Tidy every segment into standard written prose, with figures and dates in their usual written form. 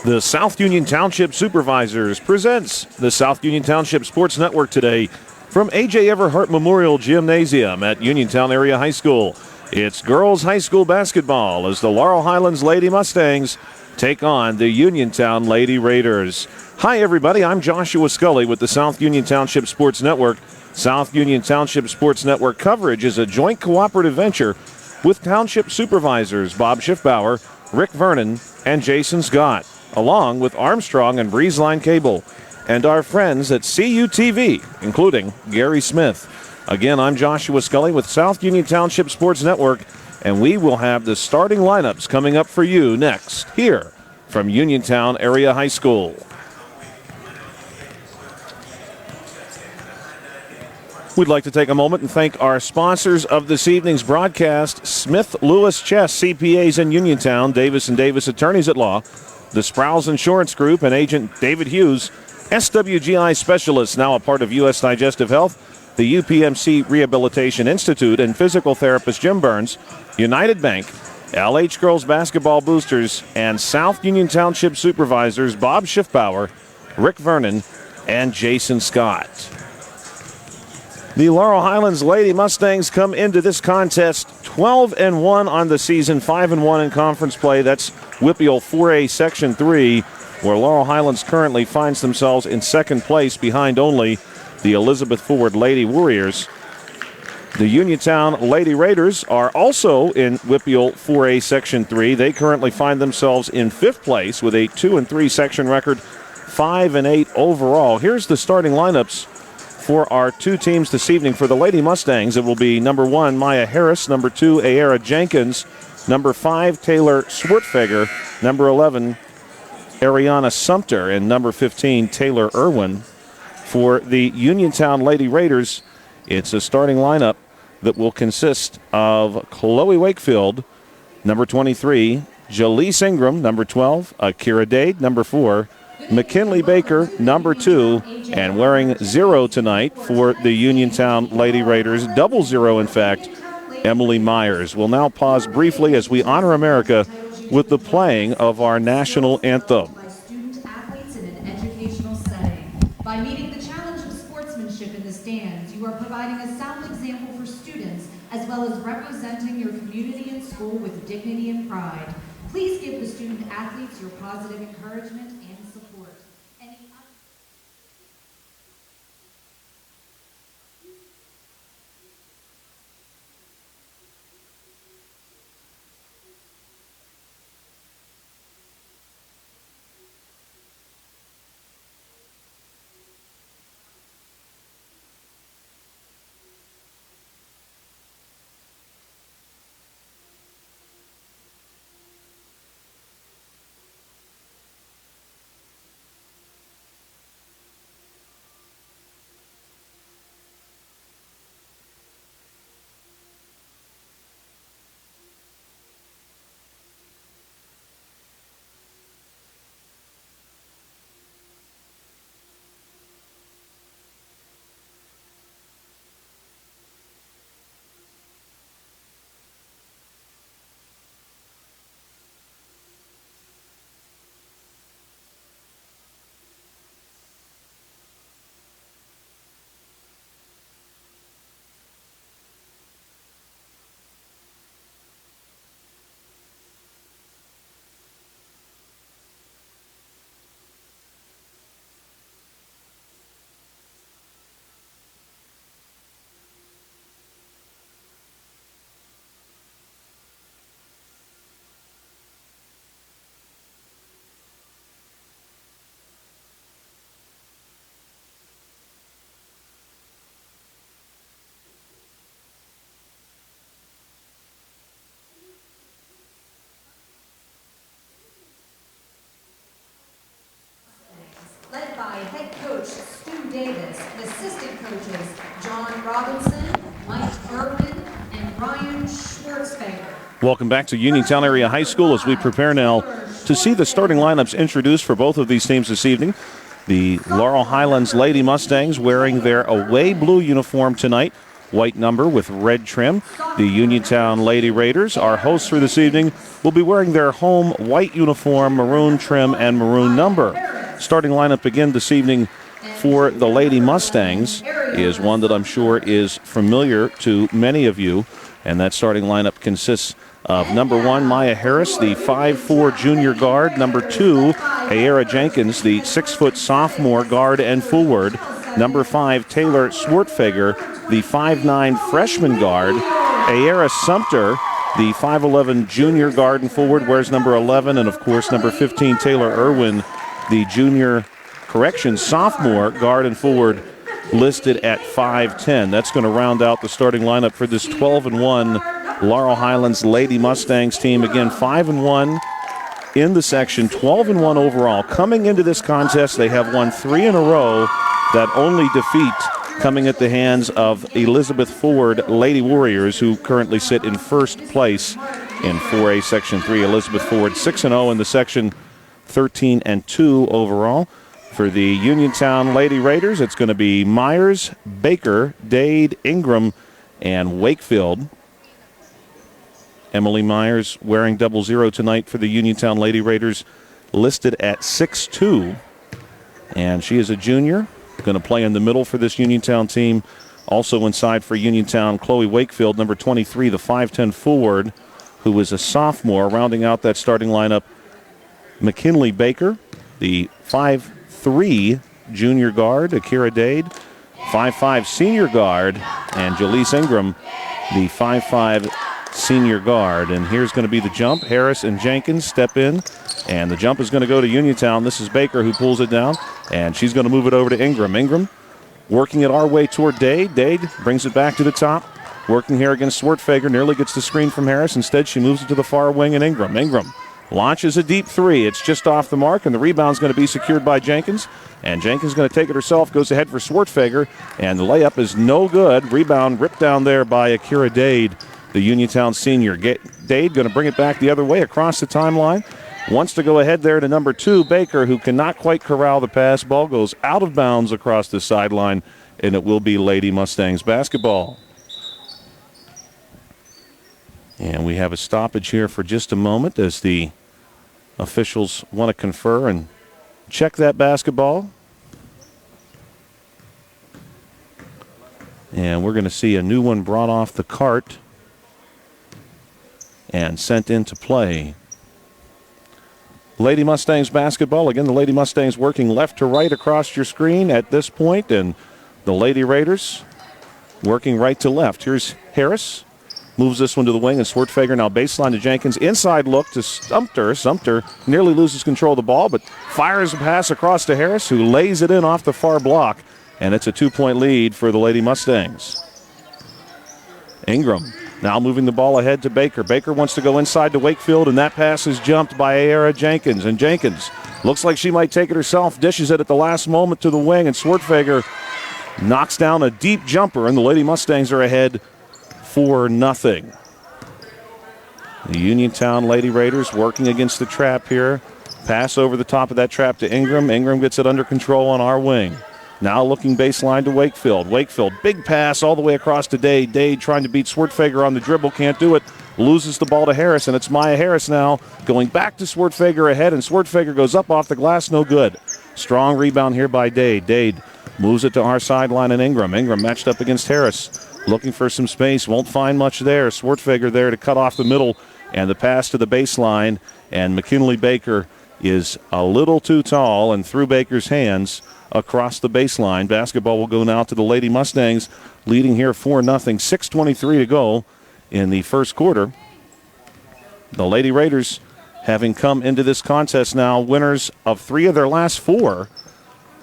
The South Union Township Supervisors presents the South Union Township Sports Network today from A.J. Everhart Memorial Gymnasium at Uniontown Area High School. It's girls high school basketball as the Laurel Highlands Lady Mustangs take on the Uniontown Lady Raiders. Hi, everybody. I'm Joshua Scully with the South Union Township Sports Network. South Union Township Sports Network coverage is a joint cooperative venture with Township Supervisors Bob Schiffbauer, Rick Vernon, and Jason Scott, along with Armstrong and Breezeline Cable, and our friends at CUTV, including Gary Smith. Again, I'm Joshua Scully with South Union Township Sports Network, and we will have the starting lineups coming up for you next, here from Uniontown Area High School. We'd like to take a moment and thank our sponsors of this evening's broadcast, Smith Lewis Chess CPAs in Uniontown, Davis & Davis Attorneys at Law, the Sproul's Insurance Group, and Agent David Hughes, SWGI Specialists, now a part of U.S. Digestive Health, the UPMC Rehabilitation Institute, and physical therapist Jim Burns, United Bank, LH Girls Basketball Boosters, and South Union Township Supervisors Bob Schiffbauer, Rick Vernon, and Jason Scott. The Laurel Highlands Lady Mustangs come into this contest 12-1 on the season, 5-1 in conference play. That's WPIAL 4A Section 3, where Laurel Highlands currently finds themselves in second place behind only the Elizabeth Ford Lady Warriors. The Uniontown Lady Raiders are also in WPIAL 4A Section 3. They currently find themselves in fifth place with a 2-3 section record, 5-8 overall. Here's the starting lineups for our two teams this evening. For the Lady Mustangs, it will be number 1, Maya Harris, number 2, Ayara Jenkins, number 5, Taylor Swartfeger, number 11, Ariana Sumter, and number 15, Taylor Irwin. For the Uniontown Lady Raiders, it's a starting lineup that will consist of Chloe Wakefield, number 23, Jaleese Ingram, number 12, Akira Dade, number 4, McKinley Baker, number 2, and wearing 0 tonight for the Uniontown Lady Raiders, 00 in fact, Emily Myers. We'll now pause briefly as we honor America with the playing of our national anthem. By student athletes in an educational setting. By meeting the challenge of sportsmanship in the stands, you are providing a sound example for students as well as representing your community and school with dignity and pride. Please give the student athletes your positive encouragement and support. Led by head coach Stu Davis, and assistant coaches John Robinson, Mike Irwin, and Ryan Schwartzfeger. Welcome back to Uniontown Area High School as we prepare now to see the starting lineups introduced for both of these teams this evening. The Laurel Highlands Lady Mustangs wearing their away blue uniform tonight white number with red trim. The Uniontown Lady Raiders, our hosts for this evening, will be wearing their home white uniform, maroon trim, and maroon number. Starting lineup again this evening for the Lady Mustangs is one that I'm sure is familiar to many of you, and that starting lineup consists of number 1, Maya Harris, the 5'4" junior guard. Number 2, Ayera Jenkins, the 6' sophomore guard and forward. Number 5, Taylor Swartfeger, the 5'9" freshman guard. Ayera Sumter, the 5'11" junior guard and forward, wears number 11. And, of course, number 15, Taylor Irwin, the sophomore guard and forward, listed at 5'10". That's going to round out the starting lineup for this 12-1 Laurel Highlands Lady Mustangs team. Again, 5-1 in the section, 12-1 overall. Coming into this contest, they have won 3 in a row. That only defeat coming at the hands of Elizabeth Ford Lady Warriors, who currently sit in first place in 4A Section 3. Elizabeth Ford 6-0 in the section, 13-2 overall. For the Uniontown Lady Raiders, it's going to be Myers, Baker, Dade, Ingram, and Wakefield. Emily Myers wearing 00 tonight for the Uniontown Lady Raiders, listed at 6'2". And she is a junior, going to play in the middle for this Uniontown team. Also inside for Uniontown, Chloe Wakefield, number 23, the 5'10" forward, who is a sophomore. Rounding out that starting lineup, McKinley Baker, the 5'3" junior guard. Akira Dade, 5'5" senior guard. And Jaleese Ingram, the 5'5" senior guard. And here's going to be the jump. Harris and Jenkins step in, and the jump is going to go to Uniontown. This is Baker who pulls it down, and she's going to move it over to Ingram. Ingram working it our way toward Dade. Dade brings it back to the top, working here against Swartfeger. Nearly gets the screen from Harris. Instead, she moves it to the far wing, and Ingram launches a deep 3. It's just off the mark, and the rebound's going to be secured by Jenkins. And Jenkins is going to take it herself, goes ahead for Swartfeger, and the layup is no good. Rebound ripped down there by Akira Dade, the Uniontown senior. Dade going to bring it back the other way across the timeline. Wants to go ahead there to number 2, Baker, who cannot quite corral the pass. Ball goes out of bounds across the sideline, and it will be Lady Mustangs basketball. And we have a stoppage here for just a moment as the officials want to confer and check that basketball. And we're going to see a new one brought off the cart and sent into play. Lady Mustangs basketball. Again, the Lady Mustangs working left to right across your screen at this point, and the Lady Raiders working right to left. Here's Harris. Moves this one to the wing, and Swartfeger now baseline to Jenkins. Inside look to Sumter. Sumter nearly loses control of the ball, but fires a pass across to Harris, who lays it in off the far block, and it's a 2-point lead for the Lady Mustangs. Ingram now moving the ball ahead to Baker. Baker wants to go inside to Wakefield, and that pass is jumped by Ayera Jenkins. And Jenkins looks like she might take it herself, dishes it at the last moment to the wing, and Swartfeger knocks down a deep jumper, and the Lady Mustangs are ahead 4-0. The Uniontown Lady Raiders working against the trap here. Pass over the top of that trap to Ingram. Ingram gets it under control on our wing. Now looking baseline to Wakefield. Wakefield, big pass all the way across to Dade. Dade trying to beat Swartfeger on the dribble, can't do it. Loses the ball to Harris, and it's Maya Harris now going back to Swartfeger ahead, and Swartfeger goes up off the glass, no good. Strong rebound here by Dade. Dade moves it to our sideline, and Ingram. Ingram matched up against Harris. Looking for some space, won't find much there. Swartfeger there to cut off the middle, and the pass to the baseline, and McKinley Baker is a little too tall, and through Baker's hands across the baseline. Basketball will go now to the Lady Mustangs, leading here 4-0, 6:23 to go in the first quarter. The Lady Raiders having come into this contest now winners of 3 of their last 4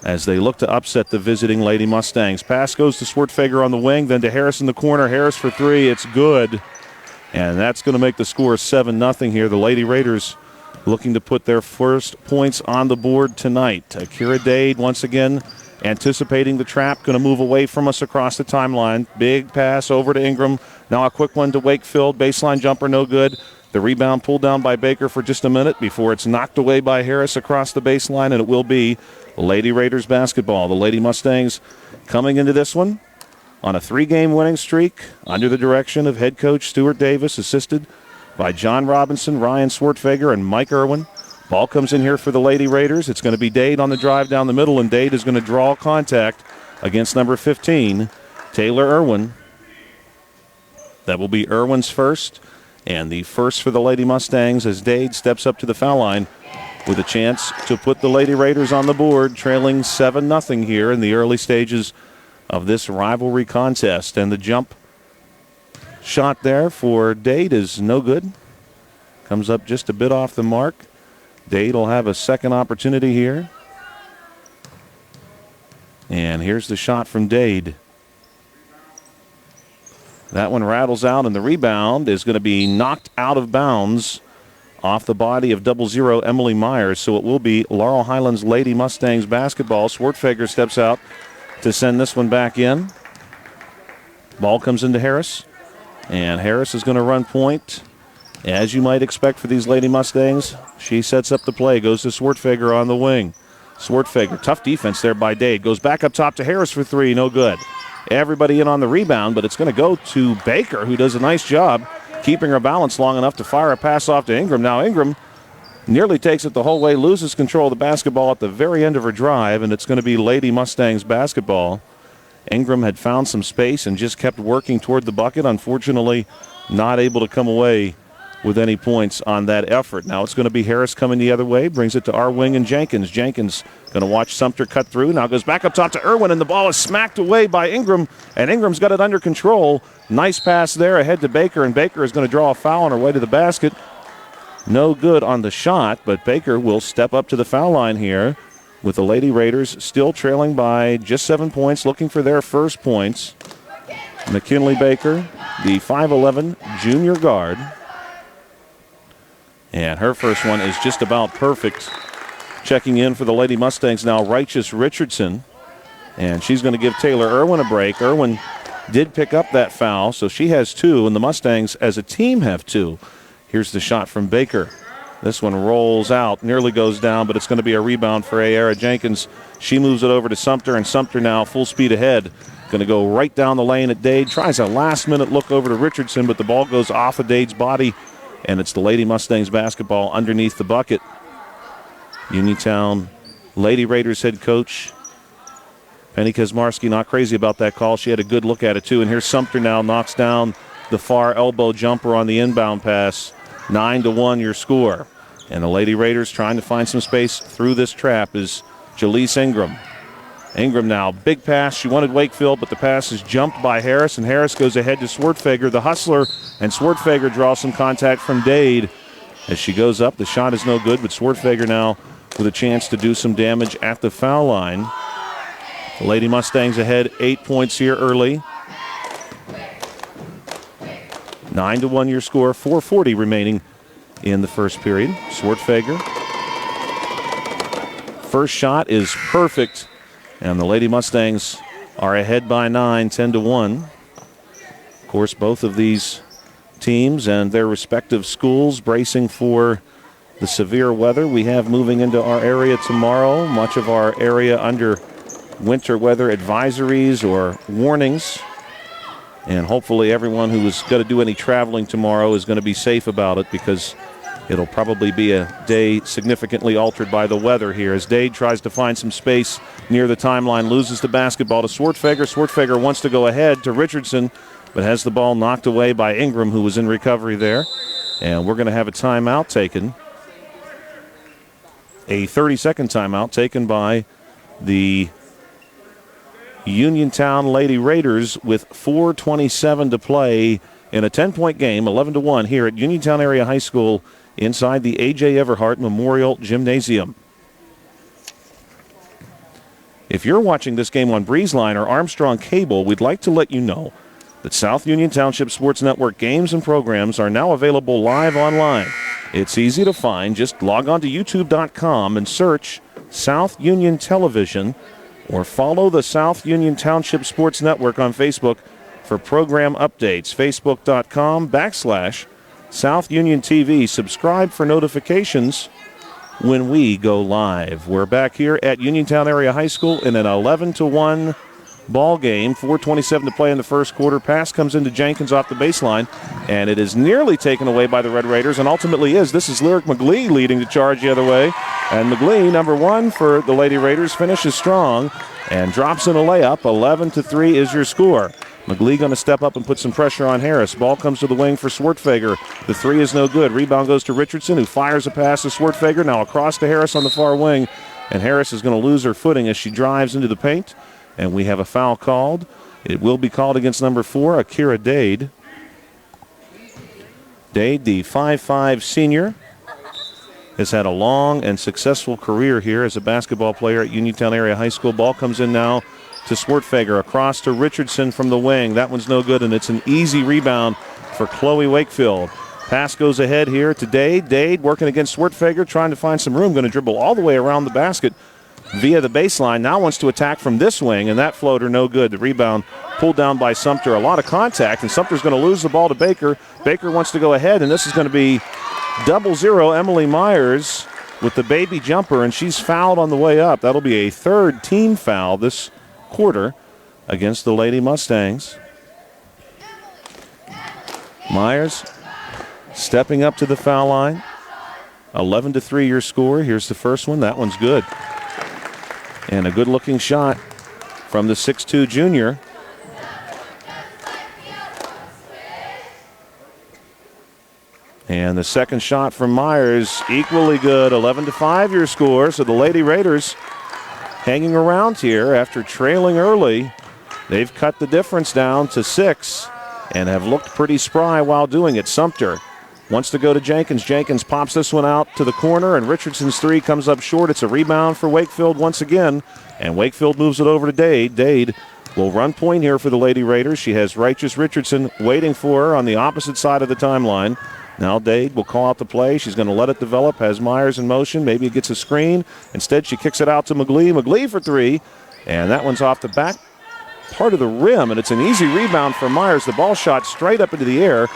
as they look to upset the visiting Lady Mustangs. Pass goes to Swartfeger on the wing, then to Harris in the corner. Harris for 3, it's good. And that's going to make the score 7-0 here. The Lady Raiders looking to put their first points on the board tonight. Akira Dade once again anticipating the trap, going to move away from us across the timeline. Big pass over to Ingram. Now a quick one to Wakefield. Baseline jumper, no good. The rebound pulled down by Baker for just a minute before it's knocked away by Harris across the baseline, and it will be Lady Raiders basketball. The Lady Mustangs coming into this one on a 3-game winning streak under the direction of head coach Stuart Davis, assisted by John Robinson, Ryan Swartfager, and Mike Irwin. Ball comes in here for the Lady Raiders. It's going to be Dade on the drive down the middle, and Dade is going to draw contact against number 15, Taylor Irwin. That will be Irwin's first, and the first for the Lady Mustangs as Dade steps up to the foul line with a chance to put the Lady Raiders on the board, trailing 7-0 here in the early stages of this rivalry contest. And the jump shot there for Dade is no good. Comes up just a bit off the mark. Dade will have a second opportunity here. And here's the shot from Dade. That one rattles out, and the rebound is going to be knocked out of bounds off the body of 00 Emily Myers. So it will be Laurel Highlands Lady Mustangs basketball. Swartfager steps out to send this one back in. Ball comes into Harris, and Harris is going to run point. As you might expect for these Lady Mustangs, she sets up the play, goes to Swartfager on the wing. Swartfager, tough defense there by Dade, goes back up top to Harris for three, no good. Everybody in on the rebound, but it's going to go to Baker, who does a nice job keeping her balance long enough to fire a pass off to Ingram. Now Ingram nearly takes it the whole way, loses control of the basketball at the very end of her drive, and it's going to be Lady Mustangs basketball. Ingram had found some space and just kept working toward the bucket. Unfortunately, not able to come away with any points on that effort. Now it's going to be Harris coming the other way, brings it to our wing and Jenkins. Jenkins going to watch Sumter cut through. Now goes back up top to Irwin, and the ball is smacked away by Ingram, and Ingram's got it under control. Nice pass there ahead to Baker, and Baker is going to draw a foul on her way to the basket. No good on the shot, but Baker will step up to the foul line here with the Lady Raiders still trailing by just 7 points, looking for their first points. McKinley Baker, the 5'11 junior guard. And her first one is just about perfect. Checking in for the Lady Mustangs now, Righteous Richardson. And she's going to give Taylor Irwin a break. Irwin did pick up that foul, so she has two, and the Mustangs as a team have two. Here's the shot from Baker. This one rolls out, nearly goes down, but it's going to be a rebound for Ayara Jenkins. She moves it over to Sumter, and Sumter now full speed ahead. Going to go right down the lane at Dade. Tries a last-minute look over to Richardson, but the ball goes off of Dade's body, and it's the Lady Mustangs basketball underneath the bucket. Uniontown Lady Raiders head coach Penny Kazmarski not crazy about that call. She had a good look at it, too. And here's Sumter now, knocks down the far elbow jumper on the inbound pass. 9-1 your score. And the Lady Raiders trying to find some space through this trap is Jaleese Ingram. Ingram now, big pass. She wanted Wakefield, but the pass is jumped by Harris, and Harris goes ahead to Swartfager, the hustler, and Swartfager draws some contact from Dade. As she goes up, the shot is no good, but Swartfager now with a chance to do some damage at the foul line. The Lady Mustangs ahead 8 points here early. 9-1 your score, 4:40 remaining in the first period. Swartfager. First shot is perfect, and the Lady Mustangs are ahead by 9, 10-1. Of course, both of these teams and their respective schools bracing for the severe weather we have moving into our area tomorrow. Much of our area under winter weather advisories or warnings. And hopefully everyone who is going to do any traveling tomorrow is going to be safe about it, because it'll probably be a day significantly altered by the weather here. As Dade tries to find some space near the timeline, loses the basketball to Swartfager. Swartfager wants to go ahead to Richardson, but has the ball knocked away by Ingram, who was in recovery there. And we're going to have a timeout taken. A 30-second timeout taken by the Uniontown Lady Raiders with 4:27 to play in a 10-point game, 11-1 here at Uniontown Area High School inside the A.J. Everhart Memorial Gymnasium. If you're watching this game on BreezeLine or Armstrong Cable, we'd like to let you know that South Union Township Sports Network games and programs are now available live online. It's easy to find. Just log on to youtube.com and search South Union Television, or follow the South Union Township Sports Network on Facebook for program updates. Facebook.com/South Union TV. Subscribe for notifications when we go live. We're back here at Uniontown Area High School in an 11-1 ball game. 4:27 to play in the first quarter. Pass comes into Jenkins off the baseline, and it is nearly taken away by the Red Raiders, and ultimately is. This is Lyric McGlee leading the charge the other way. And McGlee, number 1 for the Lady Raiders, finishes strong and drops in a layup. 11-3 is your score. McGlee going to step up and put some pressure on Harris. Ball comes to the wing for Swartfager. The 3 is no good. Rebound goes to Richardson, who fires a pass to Swartfager. Now across to Harris on the far wing. And Harris is going to lose her footing as she drives into the paint. And we have a foul called. It will be called against number 4, Akira Dade. Dade, the 5'5 senior, has had a long and successful career here as a basketball player at Uniontown Area High School. Ball comes in now to Swartfager, across to Richardson from the wing. That one's no good, and it's an easy rebound for Chloe Wakefield. Pass goes ahead here to Dade. Dade working against Swartfager, trying to find some room, going to dribble all the way around the basket via the baseline. Now wants to attack from this wing, and that floater no good. The rebound pulled down by Sumter. A lot of contact, and Sumter's going to lose the ball to Baker. Baker wants to go ahead, and this is going to be 0-0 Emily Myers with the baby jumper, and she's fouled on the way up. That'll be a 3rd team foul this quarter against the Lady Mustangs. Myers stepping up to the foul line. 11-3 your score. Here's the first one. That one's good. And a good-looking shot from the 6'2 junior. And the second shot from Myers, equally good. 11-5 your score. So the Lady Raiders hanging around here after trailing early. They've cut the difference down to 6 and have looked pretty spry while doing it. Sumter wants to go to Jenkins. Jenkins pops this one out to the corner, and Richardson's 3 comes up short. It's a rebound for Wakefield once again, and Wakefield moves it over to Dade. Dade will run point here for the Lady Raiders. She has Righteous Richardson waiting for her on the opposite side of the timeline. Now Dade will call out the play. She's going to let it develop, has Myers in motion. Maybe it gets a screen. Instead, she kicks it out to McGlee. McGlee for 3, and that one's off the back part of the rim, and it's an easy rebound for Myers. The ball shot straight up into the air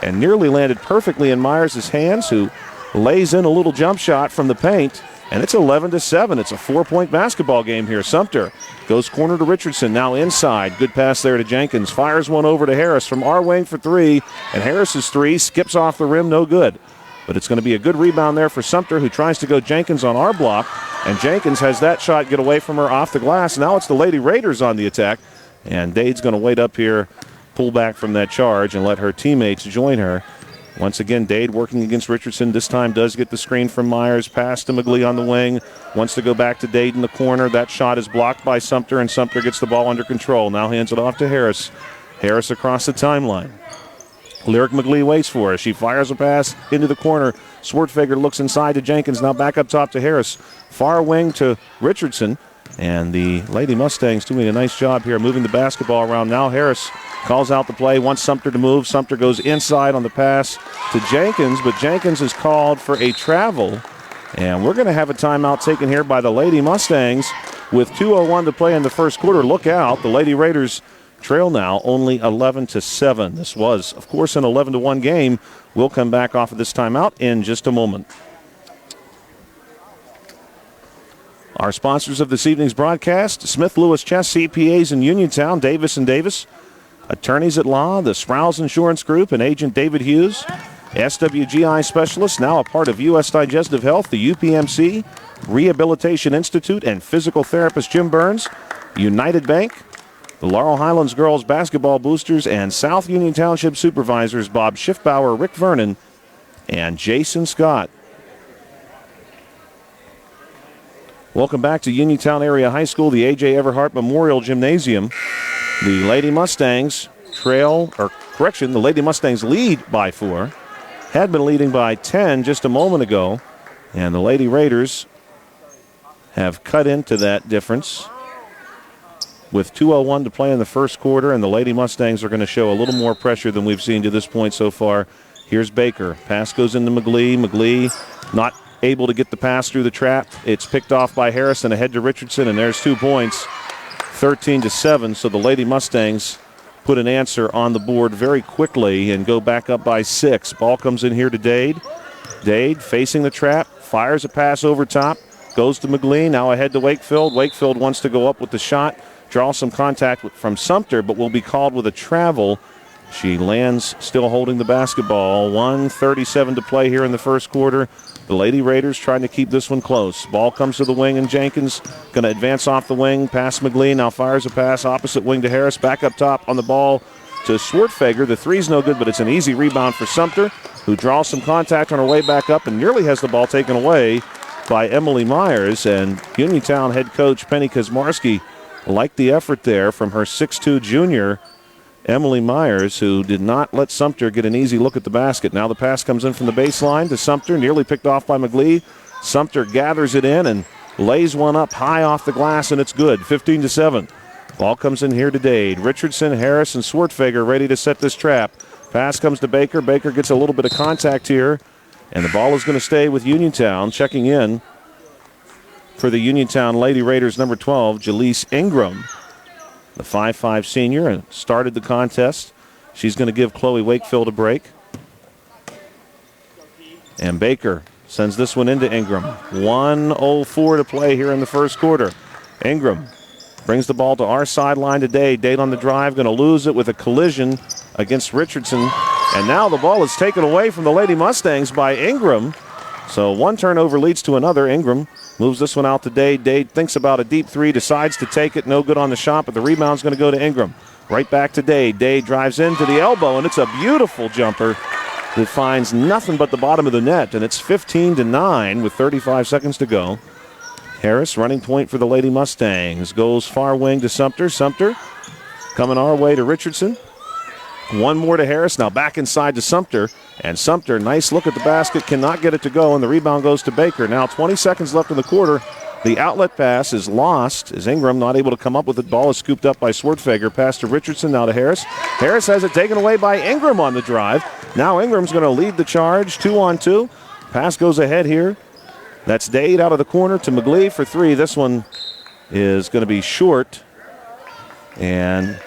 and nearly landed perfectly in Myers' hands, who lays in a little jump shot from the paint, and it's 11-7. It's a 4-point basketball game here. Sumter goes corner to Richardson, now inside. Good pass there to Jenkins. Fires one over to Harris from our wing for 3, and Harris's 3 skips off the rim, no good. But it's going to be a good rebound there for Sumter, who tries to go Jenkins on our block, and Jenkins has that shot get away from her off the glass. Now it's the Lady Raiders on the attack, and Dade's going to wait up here, pull back from that charge, and let her teammates join her. Once again, Dade working against Richardson. This time does get the screen from Myers. Pass to McGlee on the wing. Wants to go back to Dade in the corner. That shot is blocked by Sumter, and Sumter gets the ball under control. Now hands it off to Harris. Harris across the timeline. Lyric McGlee waits for her. She fires a pass into the corner. Swartfager looks inside to Jenkins. Now back up top to Harris. Far wing to Richardson. And the Lady Mustangs doing a nice job here moving the basketball around. Now Harris calls out the play, wants Sumter to move. Sumter goes inside on the pass to Jenkins, but Jenkins is called for a travel. And we're going to have a timeout taken here by the Lady Mustangs with 2:01 to play in the first quarter. Look out. The Lady Raiders trail now only 11-7. This was, of course, an 11-1 game. We'll come back off of this timeout in just a moment. Our sponsors of this evening's broadcast, Smith Lewis Chess CPAs in Uniontown, Davis & Davis. Attorneys at law, the Sprouse Insurance Group and Agent David Hughes. SWGI Specialist, now a part of U.S. Digestive Health, the UPMC, Rehabilitation Institute, and physical therapist Jim Burns. United Bank, the Laurel Highlands Girls Basketball Boosters, and South Union Township Supervisors Bob Schiffbauer, Rick Vernon, and Jason Scott. Welcome back to Uniontown Area High School, the A.J. Everhart Memorial Gymnasium. The Lady Mustangs the Lady Mustangs lead by 4. Had been leading by 10 just a moment ago. And the Lady Raiders have cut into that difference with 2:01 to play in the first quarter. And the Lady Mustangs are going to show a little more pressure than we've seen to this point so far. Here's Baker. Pass goes into McGlee. McGlee not able to get the pass through the trap. It's picked off by Harrison, ahead to Richardson, and there's 2 points. 13-7, so the Lady Mustangs put an answer on the board very quickly and go back up by 6. Ball comes in here to Dade. Dade facing the trap, fires a pass over top, goes to McGlee, now ahead to Wakefield. Wakefield wants to go up with the shot, draw some contact from Sumter, but will be called with a travel. She lands still holding the basketball. 1:37 to play here in the first quarter. The Lady Raiders trying to keep this one close. Ball comes to the wing, and Jenkins going to advance off the wing. Pass McGlee. Now fires a pass opposite wing to Harris. Back up top on the ball to Swartfager. The three's no good, but it's an easy rebound for Sumter, who draws some contact on her way back up and nearly has the ball taken away by Emily Myers. And Uniontown head coach Penny Kazmarski liked the effort there from her 6'2 junior, Emily Myers, who did not let Sumter get an easy look at the basket. Now the pass comes in from the baseline to Sumter, nearly picked off by McGlee. Sumter gathers it in and lays one up high off the glass, and it's good, 15-7. Ball comes in here to Dade. Richardson, Harris, and Swartfager ready to set this trap. Pass comes to Baker. Baker gets a little bit of contact here, and the ball is going to stay with Uniontown. Checking in for the Uniontown Lady Raiders, number 12, Jaleese Ingram. The 5'5 senior started the contest. She's going to give Chloe Wakefield a break. And Baker sends this one into Ingram. 1:04 to play here in the first quarter. Ingram brings the ball to our sideline today. Dade on the drive, going to lose it with a collision against Richardson. And now the ball is taken away from the Lady Mustangs by Ingram. So one turnover leads to another. Ingram moves this one out to Dade. Dade thinks about a deep three, decides to take it. No good on the shot, but the rebound's going to go to Ingram. Right back to Dade. Dade drives into the elbow, and it's a beautiful jumper that finds nothing but the bottom of the net, and it's 15-9 with 35 seconds to go. Harris, running point for the Lady Mustangs, goes far wing to Sumter. Sumter coming our way to Richardson. One more to Harris, now back inside to Sumter. And Sumter, nice look at the basket, cannot get it to go, and the rebound goes to Baker. Now 20 seconds left in the quarter. The outlet pass is lost as Ingram not able to come up with it. Ball is scooped up by Swartfager. Pass to Richardson, now to Harris. Harris has it taken away by Ingram on the drive. Now Ingram's going to lead the charge, 2-on-2. Pass goes ahead here. That's Dade out of the corner to McGlee for three. This one is going to be short, and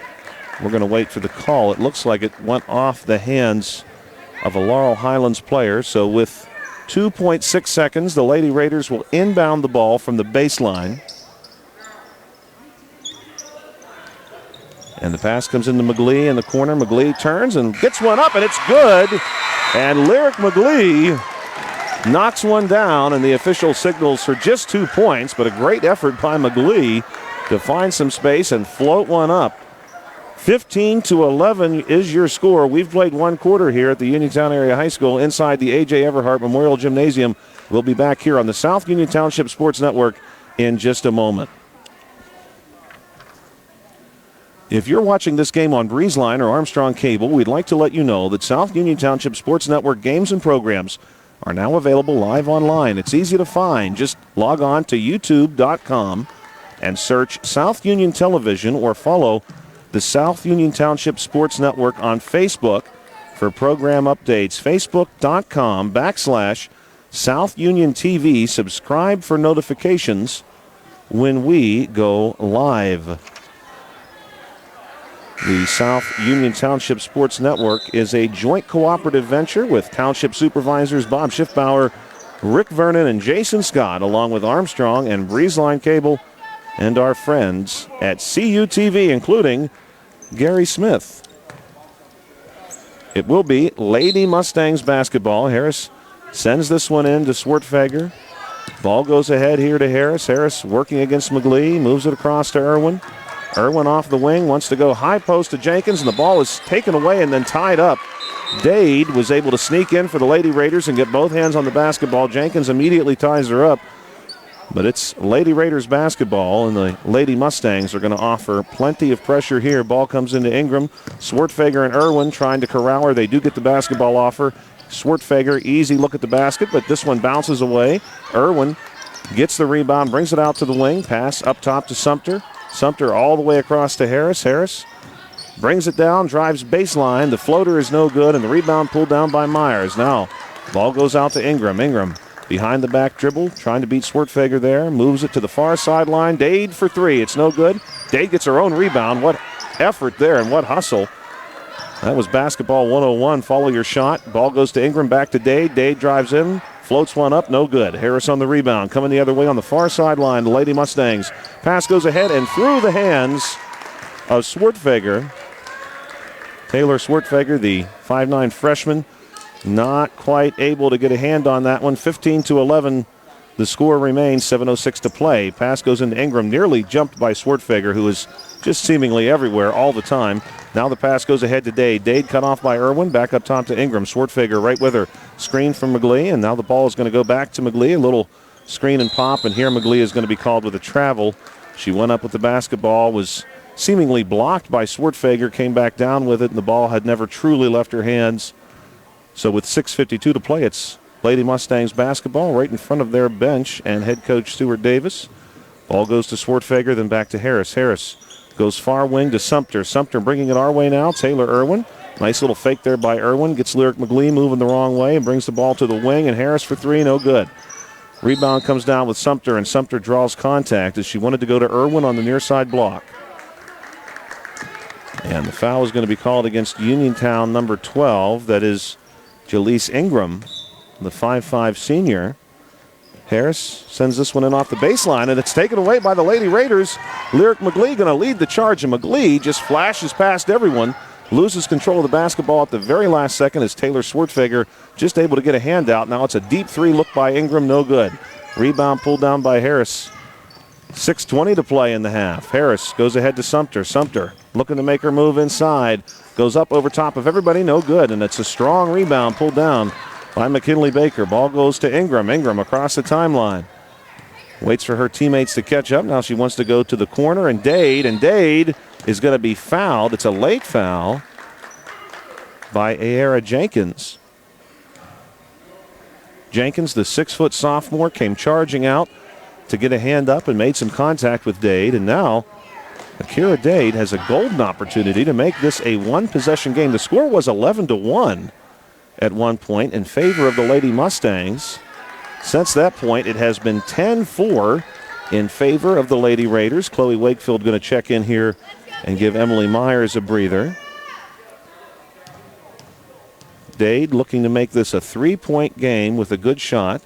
we're going to wait for the call. It looks like it went off the hands of a Laurel Highlands player. So with 2.6 seconds, the Lady Raiders will inbound the ball from the baseline. And the pass comes into McGlee in the corner. McGlee turns and gets one up, and it's good. And Lyric McGlee knocks one down, and the official signals for just 2 points, but a great effort by McGlee to find some space and float one up. 15-11 is your score. We've played one quarter here at the Uniontown Area High School inside the A.J. Everhart Memorial Gymnasium. We'll be back here on the South Union Township Sports Network in just a moment. If you're watching this game on BreezeLine or Armstrong Cable, we'd like to let you know that South Union Township Sports Network games and programs are now available live online. It's easy to find. Just log on to youtube.com and search South Union Television or follow the South Union Township Sports Network on Facebook for program updates. Facebook.com/South Union TV. Subscribe for notifications when we go live. The South Union Township Sports Network is a joint cooperative venture with Township Supervisors Bob Schiffbauer, Rick Vernon, and Jason Scott, along with Armstrong and BreezeLine Cable and our friends at CUTV, including Gary Smith. It will be Lady Mustangs basketball. Harris sends this one in to Swartfager. Ball goes ahead here to Harris. Harris working against McGlee, moves it across to Irwin. Irwin off the wing, wants to go high post to Jenkins, and the ball is taken away and then tied up. Dade was able to sneak in for the Lady Raiders and get both hands on the basketball. Jenkins immediately ties her up. But it's Lady Raiders basketball, and the Lady Mustangs are going to offer plenty of pressure here. Ball comes into Ingram. Swartfager and Irwin trying to corral her. They do get the basketball offer. Swartfager, easy look at the basket, but this one bounces away. Irwin gets the rebound, brings it out to the wing. Pass up top to Sumter. Sumter all the way across to Harris. Harris brings it down, drives baseline. The floater is no good, and the rebound pulled down by Myers. Now, ball goes out to Ingram. Ingram behind the back dribble, trying to beat Swartfager there. Moves it to the far sideline. Dade for three. It's no good. Dade gets her own rebound. What effort there and what hustle. That was basketball 101. Follow your shot. Ball goes to Ingram, back to Dade. Dade drives in, Floats one up, no good. Harris on the rebound. Coming the other way on the far sideline, the Lady Mustangs. Pass goes ahead and through the hands of Swartfeger. Taylor Swartfeger, the 5'9 freshman, not quite able to get a hand on that one. 15-11. The score remains, 7:06 to play. Pass goes into Ingram, nearly jumped by Swartfeger, who is just seemingly everywhere all the time. Now the pass goes ahead to Dade. Dade cut off by Irwin, back up top to Ingram. Swartfeger right with her. Screen from McGlee, and now the ball is going to go back to McGlee. A little screen and pop, and here McGlee is going to be called with a travel. She went up with the basketball, was seemingly blocked by Swartfeger, came back down with it, and the ball had never truly left her hands. So with 6:52 to play, it's Lady Mustangs basketball right in front of their bench and head coach Stuart Davis. Ball goes to Swartfeger, then back to Harris. Harris goes far wing to Sumter. Sumter bringing it our way now. Taylor Irwin. Nice little fake there by Irwin. Gets Lyric McGlee moving the wrong way and brings the ball to the wing. And Harris for three, no good. Rebound comes down with Sumter, and Sumter draws contact as she wanted to go to Irwin on the near side block. And the foul is going to be called against Uniontown number 12. That is Jaleese Ingram, the 5'5 senior. Harris sends this one in off the baseline, and it's taken away by the Lady Raiders. Lyric McGlee going to lead the charge, and McGlee just flashes past everyone, loses control of the basketball at the very last second as Taylor Swartfeger just able to get a hand out. Now it's a deep three look by Ingram, no good. Rebound pulled down by Harris. 6:20 to play in the half. Harris goes ahead to Sumter. Sumter looking to make her move inside. Goes up over top of everybody, no good, and it's a strong rebound pulled down by McKinley Baker. Ball goes to Ingram. Ingram across the timeline. Waits for her teammates to catch up. Now she wants to go to the corner, and Dade is going to be fouled. It's a late foul by Aera Jenkins. Jenkins, the 6-foot sophomore, came charging out to get a hand up and made some contact with Dade, and now Akira Dade has a golden opportunity to make this a one-possession game. The score was 11-1 at one point in favor of the Lady Mustangs. Since that point, it has been 10-4 in favor of the Lady Raiders. Chloe Wakefield going to check in here and give Emily Myers a breather. Dade looking to make this a three-point game with a good shot.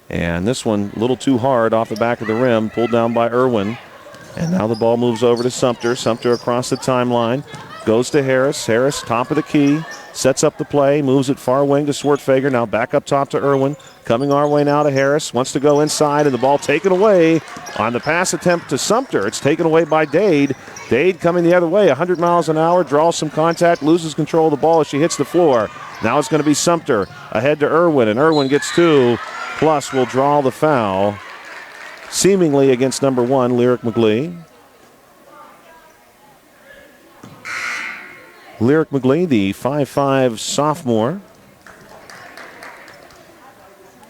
And this one a little too hard off the back of the rim, pulled down by Irwin. And now the ball moves over to Sumter. Sumter across the timeline. Goes to Harris. Harris, top of the key. Sets up the play. Moves it far wing to Swartfeger. Now back up top to Irwin. Coming our way now to Harris. Wants to go inside, and the ball taken away on the pass attempt to Sumter. It's taken away by Dade. Dade coming the other way, 100 miles an hour. Draws some contact. Loses control of the ball as she hits the floor. Now it's going to be Sumter ahead to Irwin, and Irwin gets two. Plus will draw the foul, seemingly against number 1, Lyric McGlee. Lyric McGlee, the 5'5 sophomore,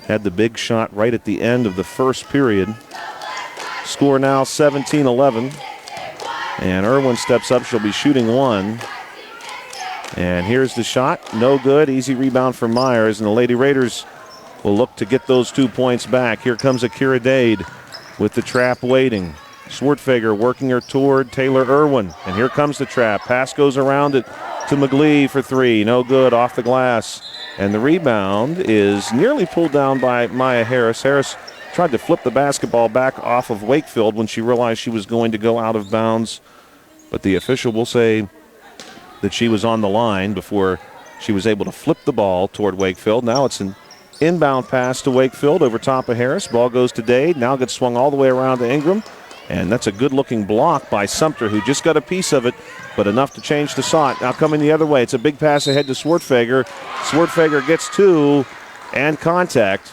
had the big shot right at the end of the first period. Score now 17-11. And Irwin steps up. She'll be shooting one. And here's the shot. No good. Easy rebound for Myers. And the Lady Raiders will look to get those 2 points back. Here comes Akira Dade with the trap waiting. Swartfeger working her toward Taylor Irwin. And here comes the trap. Pass goes around it to McGlee for three. No good, off the glass. And the rebound is nearly pulled down by Maya Harris. Harris tried to flip the basketball back off of Wakefield when she realized she was going to go out of bounds. But the official will say that she was on the line before she was able to flip the ball toward Wakefield. Now it's an inbound pass to Wakefield over top of Harris. Ball goes to Dade. Now gets swung all the way around to Ingram. And that's a good-looking block by Sumter, who just got a piece of it, but enough to change the shot. Now coming the other way. It's a big pass ahead to Swartfeger. Swartfeger gets two and contact.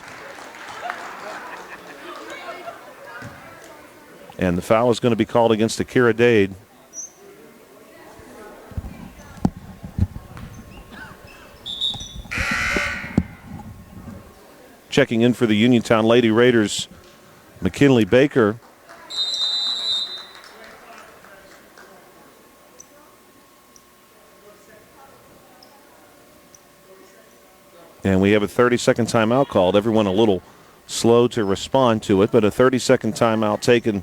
And the foul is going to be called against Akira Dade. Checking in for the Uniontown Lady Raiders, McKinley Baker. And we have a 30-second timeout called. Everyone a little slow to respond to it, but a 30-second timeout taken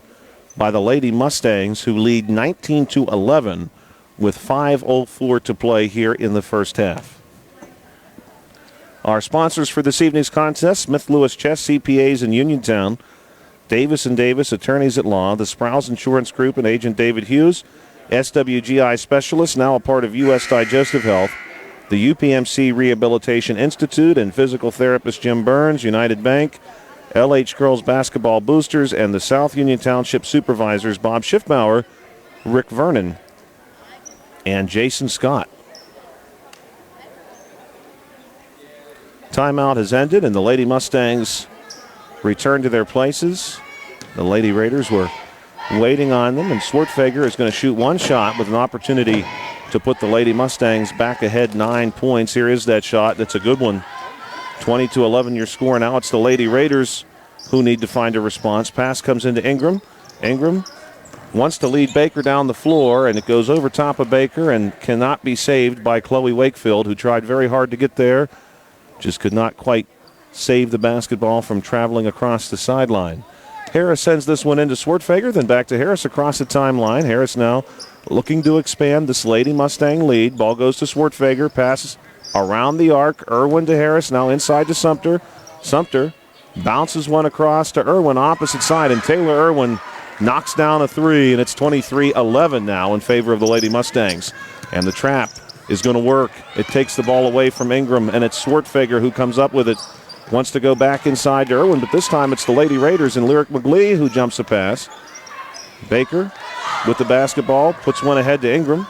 by the Lady Mustangs, who lead 19-11 with 5:04 to play here in the first half. Our sponsors for this evening's contest, Smith Lewis Chess CPAs in Uniontown, Davis & Davis Attorneys at Law, the Sprouse Insurance Group and Agent David Hughes, SWGI Specialist, now a part of U.S. Digestive Health, the UPMC Rehabilitation Institute and physical therapist Jim Burns, United Bank, LH Girls Basketball Boosters, and the South Union Township Supervisors Bob Schiffbauer, Rick Vernon, and Jason Scott. Timeout has ended, and the Lady Mustangs return to their places. The Lady Raiders were waiting on them, and Swartfeger is going to shoot one shot with an opportunity to put the Lady Mustangs back ahead 9 points. Here is that shot. That's a good one. 20-11 your score. Now it's the Lady Raiders who need to find a response. Pass comes into Ingram. Ingram wants to lead Baker down the floor, and it goes over top of Baker and cannot be saved by Chloe Wakefield, who tried very hard to get there. Just could not quite save the basketball from traveling across the sideline. Harris sends this one into Swartfeger, then back to Harris across the timeline. Harris now looking to expand this Lady Mustang lead. Ball goes to Swartfeger, passes around the arc. Irwin to Harris, now inside to Sumter. Sumter bounces one across to Irwin, opposite side, and Taylor Irwin knocks down a three, and it's 23-11 now in favor of the Lady Mustangs. And the trap is going to work. It takes the ball away from Ingram, and it's Swartfeger who comes up with it. Wants to go back inside to Irwin, but this time it's the Lady Raiders and Lyric McGlee who jumps a pass. Baker with the basketball, puts one ahead to Ingram.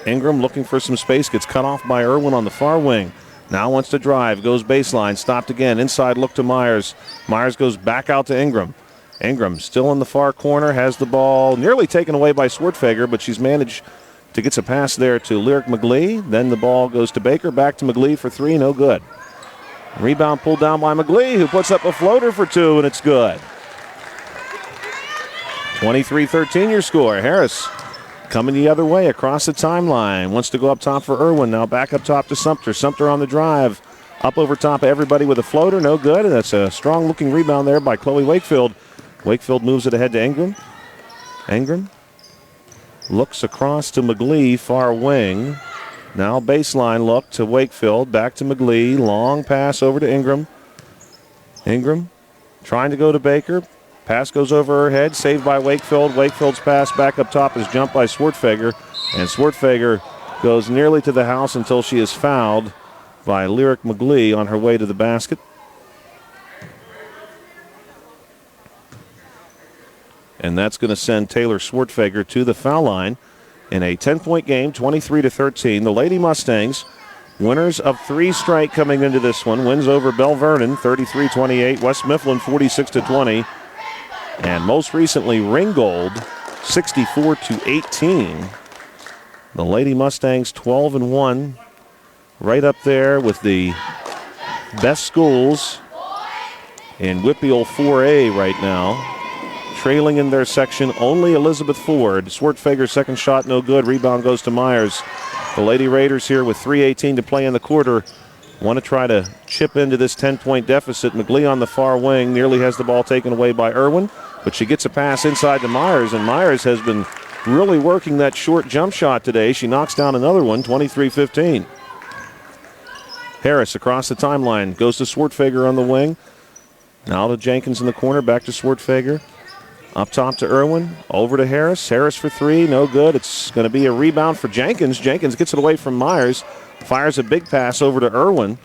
Ingram looking for some space, gets cut off by Irwin on the far wing. Now wants to drive, goes baseline, stopped again. Inside look to Myers. Myers goes back out to Ingram. Ingram still in the far corner, has the ball nearly taken away by Swartfeger, but she's managed to get a pass there to Lyric McGlee. Then the ball goes to Baker, back to McGlee for three, no good. Rebound pulled down by McGlee, who puts up a floater for two, and it's good. 23-13 your score. Harris coming the other way across the timeline. Wants to go up top for Irwin. Now back up top to Sumter. Sumter on the drive. Up over top of everybody with a floater. No good. And that's a strong-looking rebound there by Chloe Wakefield. Wakefield moves it ahead to Ingram. Ingram looks across to McGlee, far wing. Now baseline look to Wakefield. Back to McGlee. Long pass over to Ingram. Ingram trying to go to Baker. Pass goes over her head. Saved by Wakefield. Wakefield's pass back up top is jumped by Swartfeger. And Swartfeger goes nearly to the house until she is fouled by Lyric McGlee on her way to the basket. And that's going to send Taylor Swartfeger to the foul line in a 10-point game, 23-13. The Lady Mustangs, winners of three straight coming into this one. Wins over Bell Vernon, 33-28. West Mifflin, 46-20. And most recently, Ringgold, 64-18. The Lady Mustangs, 12-1. Right up there with the best schools in WPIAL 4A right now. Trailing in their section, only Elizabeth Ford. Swartfeger's second shot, no good. Rebound goes to Myers. The Lady Raiders here with 3:18 to play in the quarter want to try to chip into this 10-point deficit. McGlee on the far wing nearly has the ball taken away by Irwin, but she gets a pass inside to Myers, and Myers has been really working that short jump shot today. She knocks down another one, 23-15. Harris across the timeline, goes to Swartfeger on the wing. Now to Jenkins in the corner, back to Swartfeger. Up top to Irwin, over to Harris. Harris for three, no good. It's going to be a rebound for Jenkins. Jenkins gets it away from Myers, fires a big pass over to Irwin.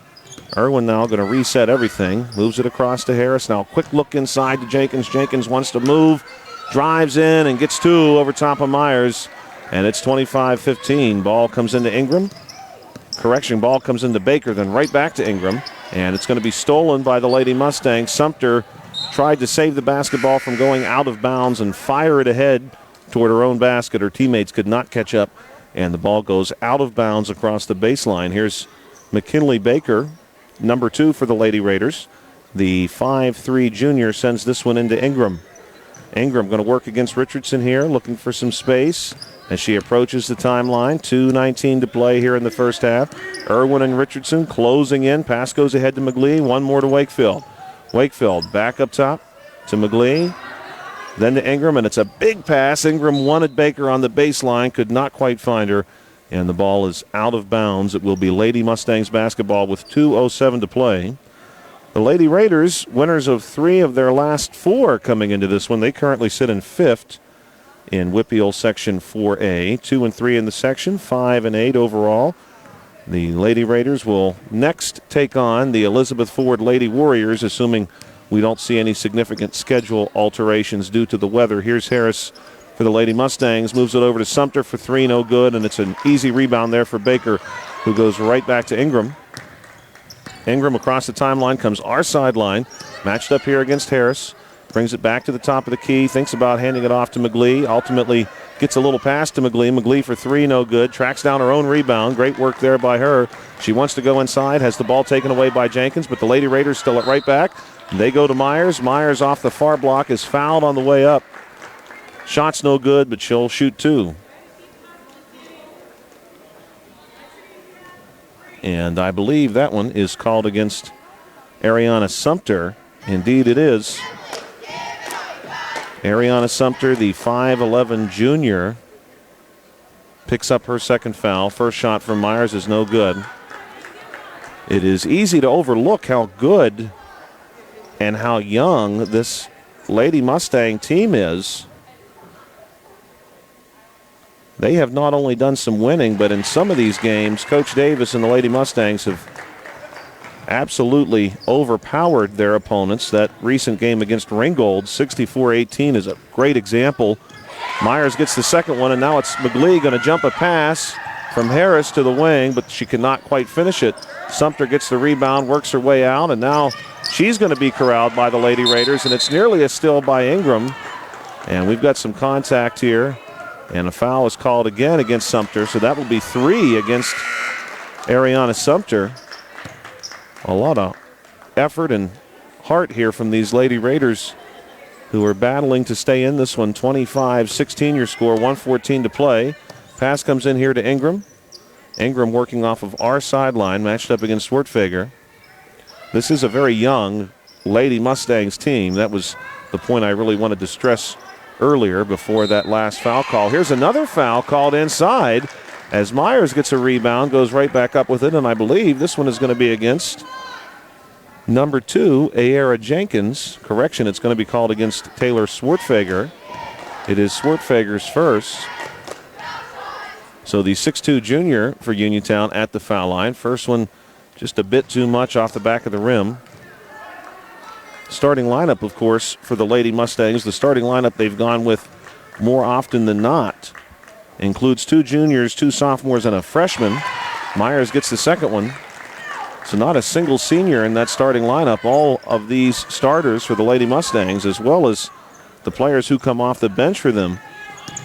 Irwin now going to reset everything, moves it across to Harris. Now quick look inside to Jenkins. Jenkins wants to move, drives in and gets two over top of Myers. And it's 25-15. Ball comes into Ingram. Correction, ball comes into Baker, then right back to Ingram. And it's going to be stolen by the Lady Mustangs. Sumter tried to save the basketball from going out of bounds and fire it ahead toward her own basket. Her teammates could not catch up, and the ball goes out of bounds across the baseline. Here's McKinley Baker, number 2 for the Lady Raiders. The 5'3" junior sends this one into Ingram. Ingram going to work against Richardson here, looking for some space as she approaches the timeline. 2:19 to play here in the first half. Irwin and Richardson closing in. Pass goes ahead to McGlee. One more to Wakefield. Wakefield back up top to McGlee. Then to Ingram, and it's a big pass. Ingram wanted Baker on the baseline, could not quite find her. And the ball is out of bounds. It will be Lady Mustangs basketball with 2:07 to play. The Lady Raiders, winners of 3 of their last 4 coming into this one. They currently sit in 5th in WPIAL Section 4A. 2 and 3 in the section, 5 and 8 overall. The Lady Raiders will next take on the Elizabeth Ford Lady Warriors, assuming we don't see any significant schedule alterations due to the weather. Here's Harris for the Lady Mustangs. Moves it over to Sumter for 3, no good, and it's an easy rebound there for Baker, who goes right back to Ingram. Ingram across the timeline comes our sideline, matched up here against Harris. Brings it back to the top of the key, thinks about handing it off to McGlee. Ultimately gets a little pass to McGlee. McGlee for 3, no good. Tracks down her own rebound. Great work there by her. She wants to go inside, has the ball taken away by Jenkins, but the Lady Raiders still at right back. They go to Myers. Myers off the far block is fouled on the way up. Shot's no good, but she'll shoot 2. And I believe that one is called against Ariana Sumter. Indeed it is. Ariana Sumter, the 5'11 junior, picks up her second foul. First shot from Myers is no good. It is easy to overlook how good and how young this Lady Mustang team is. They have not only done some winning, but in some of these games, Coach Davis and the Lady Mustangs have absolutely overpowered their opponents. That recent game against Ringgold, 64-18, is a great example. Myers gets the second one, and now it's McGlee going to jump a pass from Harris to the wing, but she cannot quite finish it. Sumter gets the rebound, works her way out, and now she's going to be corralled by the Lady Raiders, and it's nearly a steal by Ingram. And we've got some contact here, and a foul is called again against Sumter, so that will be 3 against Ariana Sumter. A lot of effort and heart here from these Lady Raiders, who are battling to stay in this one. 25-16 your score, 1:14 to play. Pass comes in here to Ingram. Ingram working off of our sideline, matched up against Swartfager. This is a very young Lady Mustangs team. That was the point I really wanted to stress earlier before that last foul call. Here's another foul called inside as Myers gets a rebound, goes right back up with it, and I believe this one is going to be against number 2, Ayera Jenkins. Correction, it's going to be called against Taylor Swartfager. It is Swartfager's first. So the 6'2 junior for Uniontown at the foul line. First one just a bit too much off the back of the rim. Starting lineup, of course, for the Lady Mustangs, the starting lineup they've gone with more often than not includes 2 juniors, 2 sophomores, and a freshman. Myers gets the second one. So not a single senior in that starting lineup. All of these starters for the Lady Mustangs, as well as the players who come off the bench for them,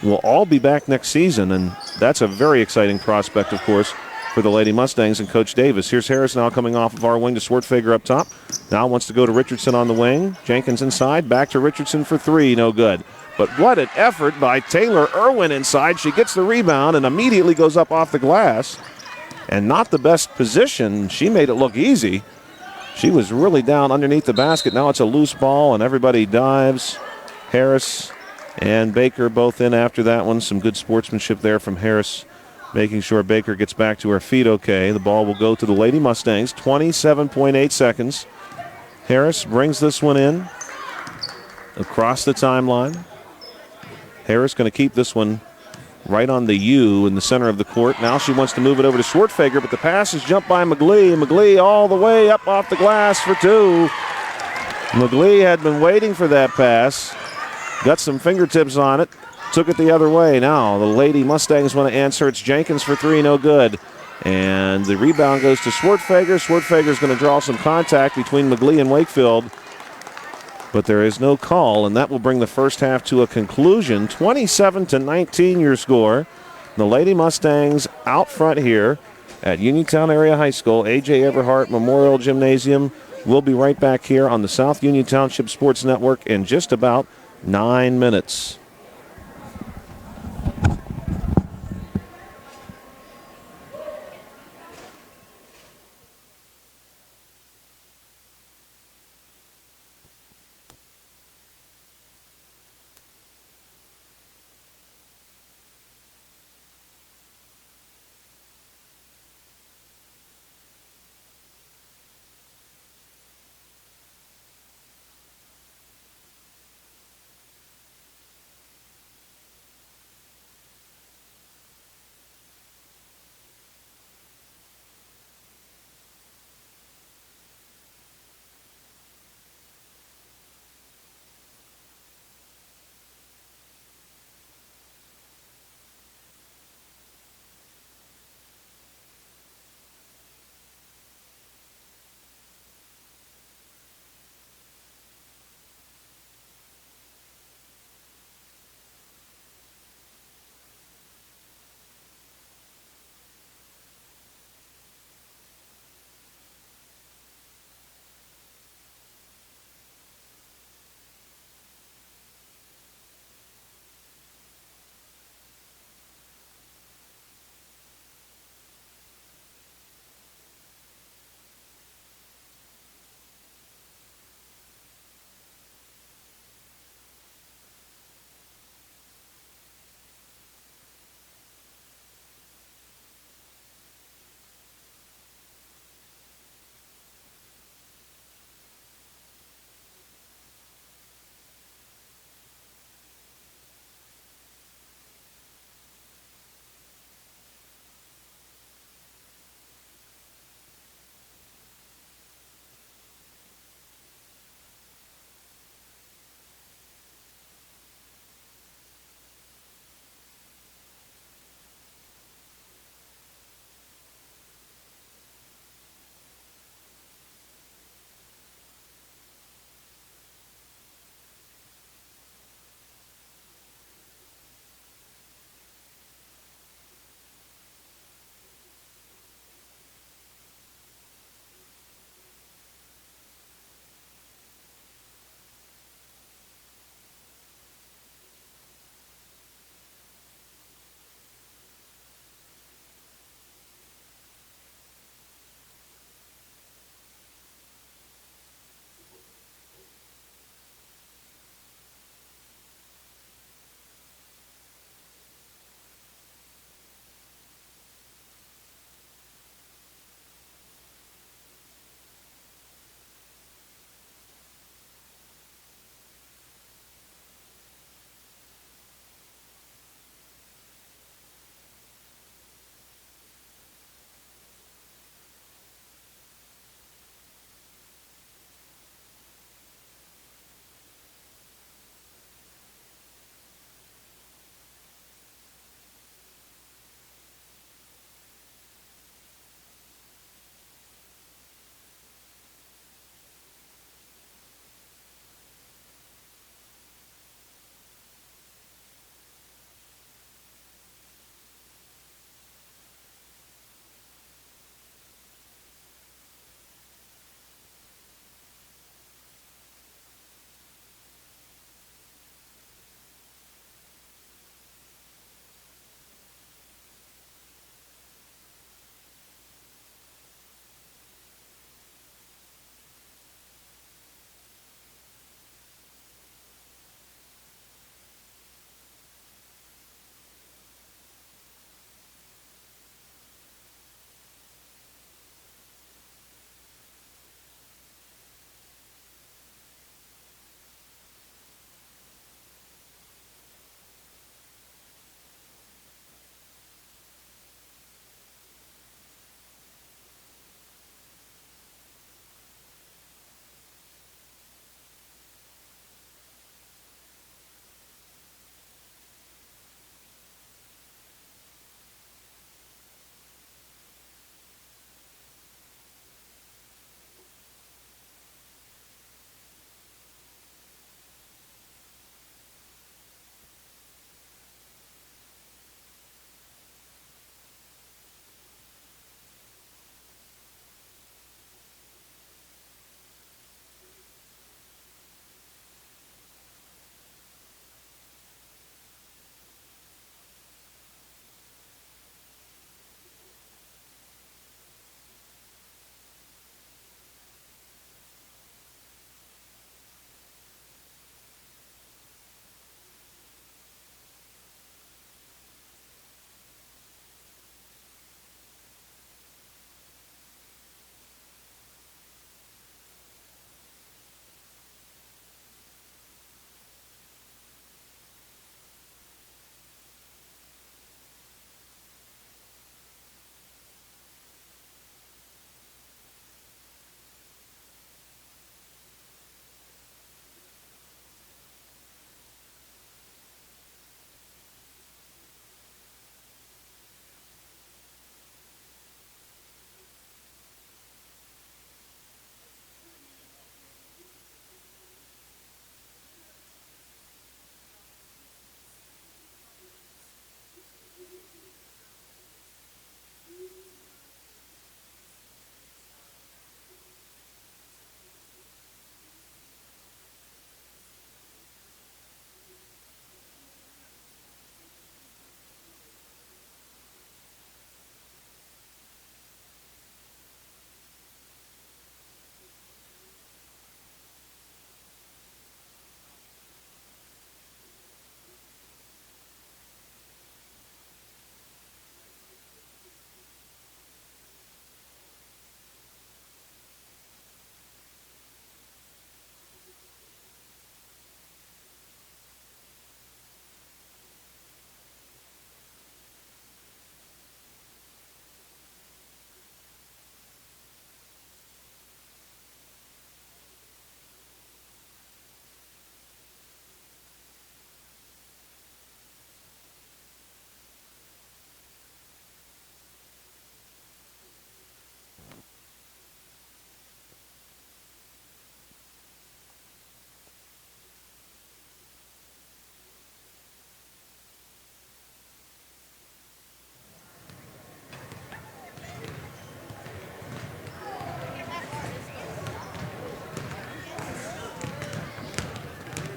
will all be back next season, and that's a very exciting prospect, of course, for the Lady Mustangs and Coach Davis. Here's Harris now coming off of our wing to Swartfager up top. Now wants to go to Richardson on the wing. Jenkins inside, back to Richardson for 3, no good. But what an effort by Taylor Irwin inside. She gets the rebound and immediately goes up off the glass. And not the best position. She made it look easy. She was really down underneath the basket. Now it's a loose ball and everybody dives. Harris and Baker both in after that one. Some good sportsmanship there from Harris, making sure Baker gets back to her feet okay. The ball will go to the Lady Mustangs. 27.8 seconds. Harris brings this one in across the timeline. Harris going to keep this one right on the U in the center of the court. Now she wants to move it over to Swartfager, but the pass is jumped by McGlee. McGlee all the way up off the glass for 2. McGlee had been waiting for that pass. Got some fingertips on it. Took it the other way. Now the Lady Mustangs want to answer. It's Jenkins for 3, no good. And the rebound goes to Swartfager. Swartfager's going to draw some contact between McGlee and Wakefield. But there is no call, and that will bring the first half to a conclusion. 27-19 your score. The Lady Mustangs out front here at Uniontown Area High School, A.J. Everhart Memorial Gymnasium. We'll be right back here on the South Union Township Sports Network in just about 9 minutes.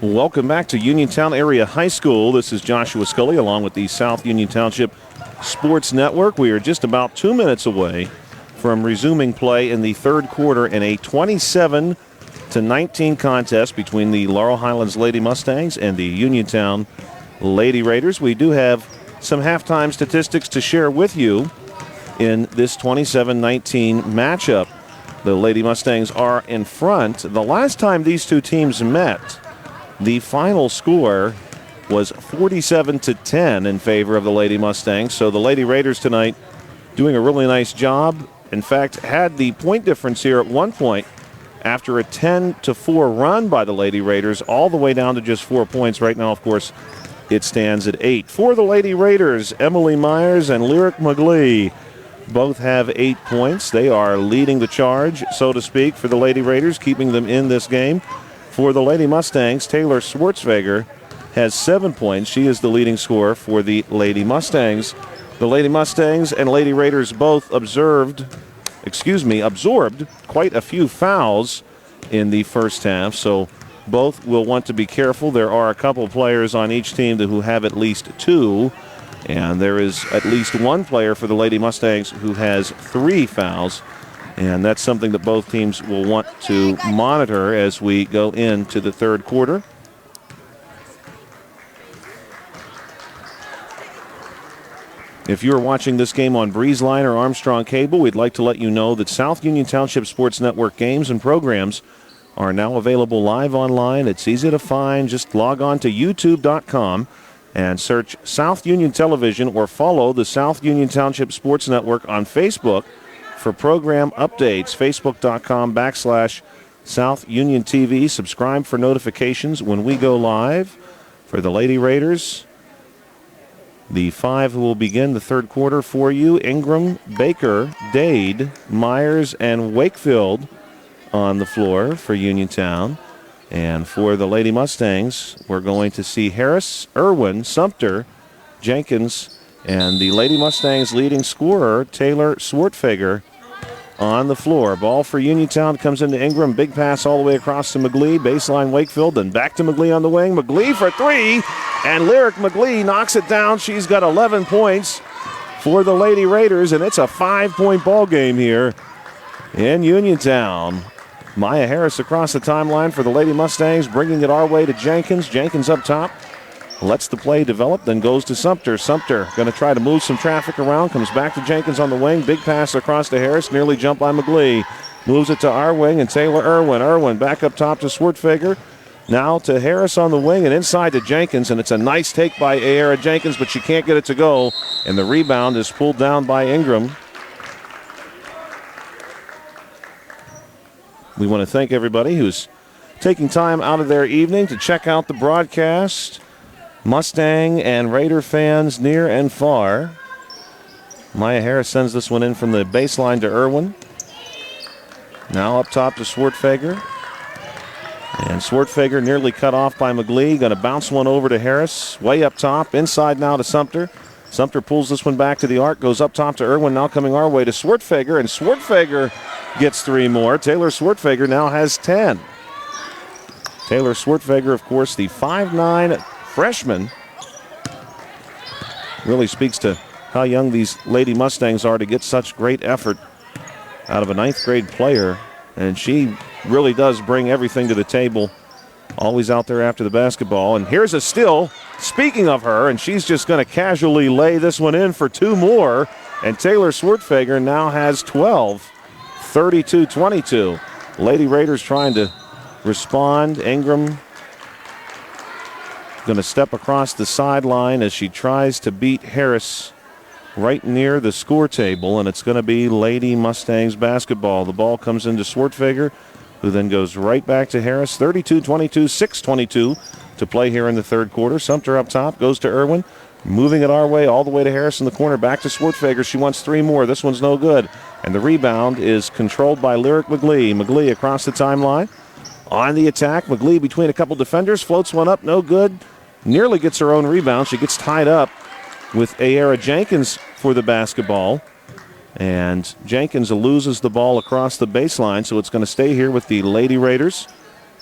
Welcome back to Uniontown Area High School. This is Joshua Scully along with the South Union Township Sports Network. We are just about 2 minutes away from resuming play in the third quarter in a 27-19 contest between the Laurel Highlands Lady Mustangs and the Uniontown Lady Raiders. We do have some halftime statistics to share with you in this 27-19 matchup. The Lady Mustangs are in front. The last time these two teams met, the final score was 47-10 in favor of the Lady Mustangs. So the Lady Raiders tonight doing a really nice job. In fact, had the point difference here at one point after a 10-4 run by the Lady Raiders, all the way down to just 4 points. Right now, of course, it stands at 8. For the Lady Raiders, Emily Myers and Lyric McGlee both have 8 points. They are leading the charge, so to speak, for the Lady Raiders, keeping them in this game. For the Lady Mustangs, Taylor Schwartzweger has 7 points. She is the leading scorer for the Lady Mustangs. The Lady Mustangs and Lady Raiders both absorbed quite a few fouls in the first half, so both will want to be careful. There are a couple players on each team who have at least 2, and there is at least one player for the Lady Mustangs who has 3 fouls. And that's something that both teams will want to monitor as we go into the third quarter. If you're watching this game on BreezeLine or Armstrong Cable, we'd like to let you know that South Union Township Sports Network games and programs are now available live online. It's easy to find. Just log on to youtube.com and search South Union Television or follow the South Union Township Sports Network on Facebook for program updates. Facebook.com/South Union TV. Subscribe for notifications when we go live. For the Lady Raiders, the 5 who will begin the third quarter for you: Ingram, Baker, Dade, Myers, and Wakefield on the floor for Uniontown. And for the Lady Mustangs, we're going to see Harris, Irwin, Sumter, Jenkins, and the Lady Mustangs leading scorer, Taylor Swartfager, on the floor. Ball for Uniontown comes into Ingram. Big pass all the way across to McGlee. Baseline Wakefield, then back to McGlee on the wing. McGlee for 3, and Lyric McGlee knocks it down. She's got 11 points for the Lady Raiders, and it's a 5-point ball game here in Uniontown. Maya Harris across the timeline for the Lady Mustangs, bringing it our way to Jenkins. Jenkins up top. Lets the play develop, then goes to Sumter. Sumter going to try to move some traffic around, comes back to Jenkins on the wing. Big pass across to Harris, nearly jumped by McGlee. Moves it to our wing, and Taylor Irwin. Irwin back up top to Swartfager. Now to Harris on the wing and inside to Jenkins, and it's a nice take by Ayara Jenkins, but she can't get it to go, and the rebound is pulled down by Ingram. We want to thank everybody who's taking time out of their evening to check out the broadcast. Mustang and Raider fans near and far. Maya Harris sends this one in from the baseline to Irwin. Now up top to Swartfager. And Swartfager nearly cut off by McGlee. Going to bounce one over to Harris. Way up top. Inside now to Sumter. Sumter pulls this one back to the arc. Goes up top to Irwin. Now coming our way to Swartfager. And Swartfager gets 3 more. Taylor Swartfager now has 10. Taylor Swartfager, of course, the 5'9" freshman. Really speaks to how young these Lady Mustangs are to get such great effort out of a 9th grade player. And she really does bring everything to the table. Always out there after the basketball. And here's a steal, speaking of her, and she's just going to casually lay this one in for 2 more. And Taylor Swartfager now has 12, 32-22. Lady Raiders trying to respond. Ingram going to step across the sideline as she tries to beat Harris right near the score table, and it's going to be Lady Mustangs basketball. The ball comes into Swartfager, who then goes right back to Harris. 32-22, 6:22 to play here in the third quarter. Sumter up top, goes to Irwin. Moving it our way, all the way to Harris in the corner. Back to Swartfager. She wants 3 more. This one's no good. And the rebound is controlled by Lyric McGlee. McGlee across the timeline. On the attack, McGlee between a couple defenders. Floats one up, no good. Nearly gets her own rebound. She gets tied up with Ayara Jenkins for the basketball. And Jenkins loses the ball across the baseline, so it's going to stay here with the Lady Raiders.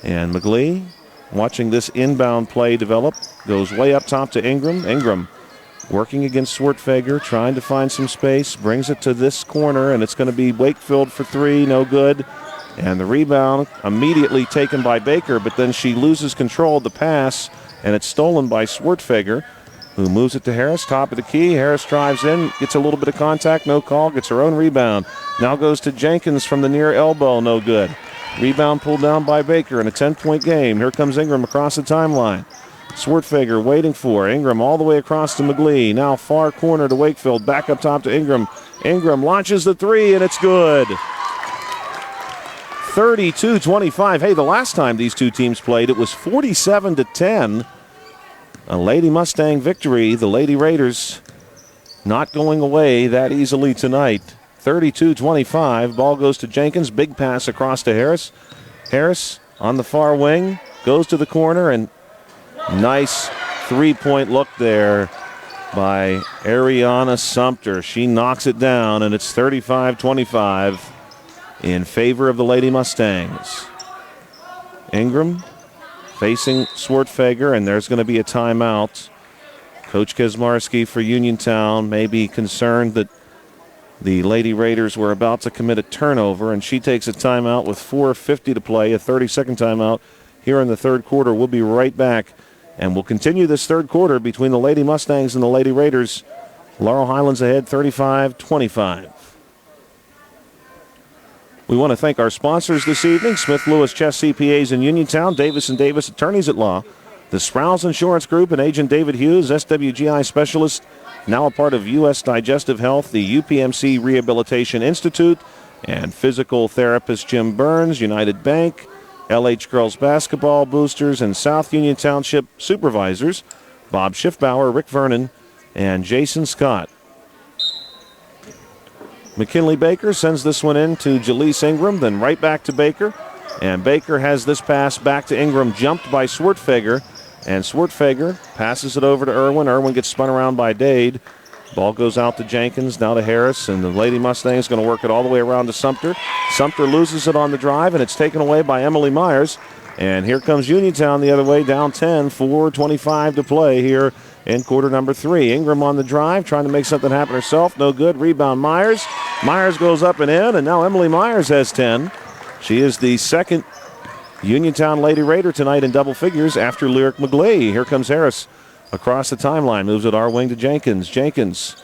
And McGlee watching this inbound play develop. Goes way up top to Ingram. Ingram working against Swartfeger, trying to find some space. Brings it to this corner, and it's going to be Wakefield for three. No good. And the rebound immediately taken by Baker, but then she loses control of the pass, and it's stolen by Swartfeger, who moves it to Harris, top of the key. Harris drives in, gets a little bit of contact, no call, gets her own rebound. Now goes to Jenkins from the near elbow, no good. Rebound pulled down by Baker in a 10-point game. Here comes Ingram across the timeline. Swartfeger waiting for Ingram all the way across to McGlee. Now far corner to Wakefield, back up top to Ingram. Ingram launches the three, and it's good. 32-25. Hey, the last time these two teams played, it was 47-10. A Lady Mustang victory. The Lady Raiders not going away that easily tonight. 32-25. Ball goes to Jenkins. Big pass across to Harris. Harris on the far wing. Goes to the corner, and nice three-point look there by Ariana Sumter. She knocks it down, and it's 35-25 in favor of the Lady Mustangs. Ingram facing Swartfeger, and there's going to be a timeout. Coach Kaczmarski for Uniontown may be concerned that the Lady Raiders were about to commit a turnover, and she takes a timeout with 4:50 to play, a 30-second timeout here in the third quarter. We'll be right back, and we'll continue this third quarter between the Lady Mustangs and the Lady Raiders. Laurel Highlands ahead 35-25. We want to thank our sponsors this evening, Smith Lewis Chess CPAs in Uniontown, Davis & Davis Attorneys at Law, the Sprouse Insurance Group and Agent David Hughes, SWGI Specialist, now a part of U.S. Digestive Health, the UPMC Rehabilitation Institute, and physical therapist Jim Burns, United Bank, LH Girls Basketball Boosters, and South Union Township Supervisors, Bob Schiffbauer, Rick Vernon, and Jason Scott. McKinley Baker sends this one in to Jaleese Ingram, then right back to Baker. And Baker has this pass back to Ingram, jumped by Swartfeger. And Swartfeger passes it over to Irwin. Irwin gets spun around by Dade. Ball goes out to Jenkins, now to Harris. And the Lady Mustangs going to work it all the way around to Sumter. Sumter loses it on the drive, and it's taken away by Emily Myers. And here comes Uniontown the other way, down 10, 4:25 to play here in quarter number 3. Ingram on the drive, trying to make something happen herself. No good. Rebound Myers. Myers goes up and in, and now Emily Myers has 10. She is the second Uniontown Lady Raider tonight in double figures after Lyric McGlee. Here comes Harris across the timeline. Moves it our wing to Jenkins. Jenkins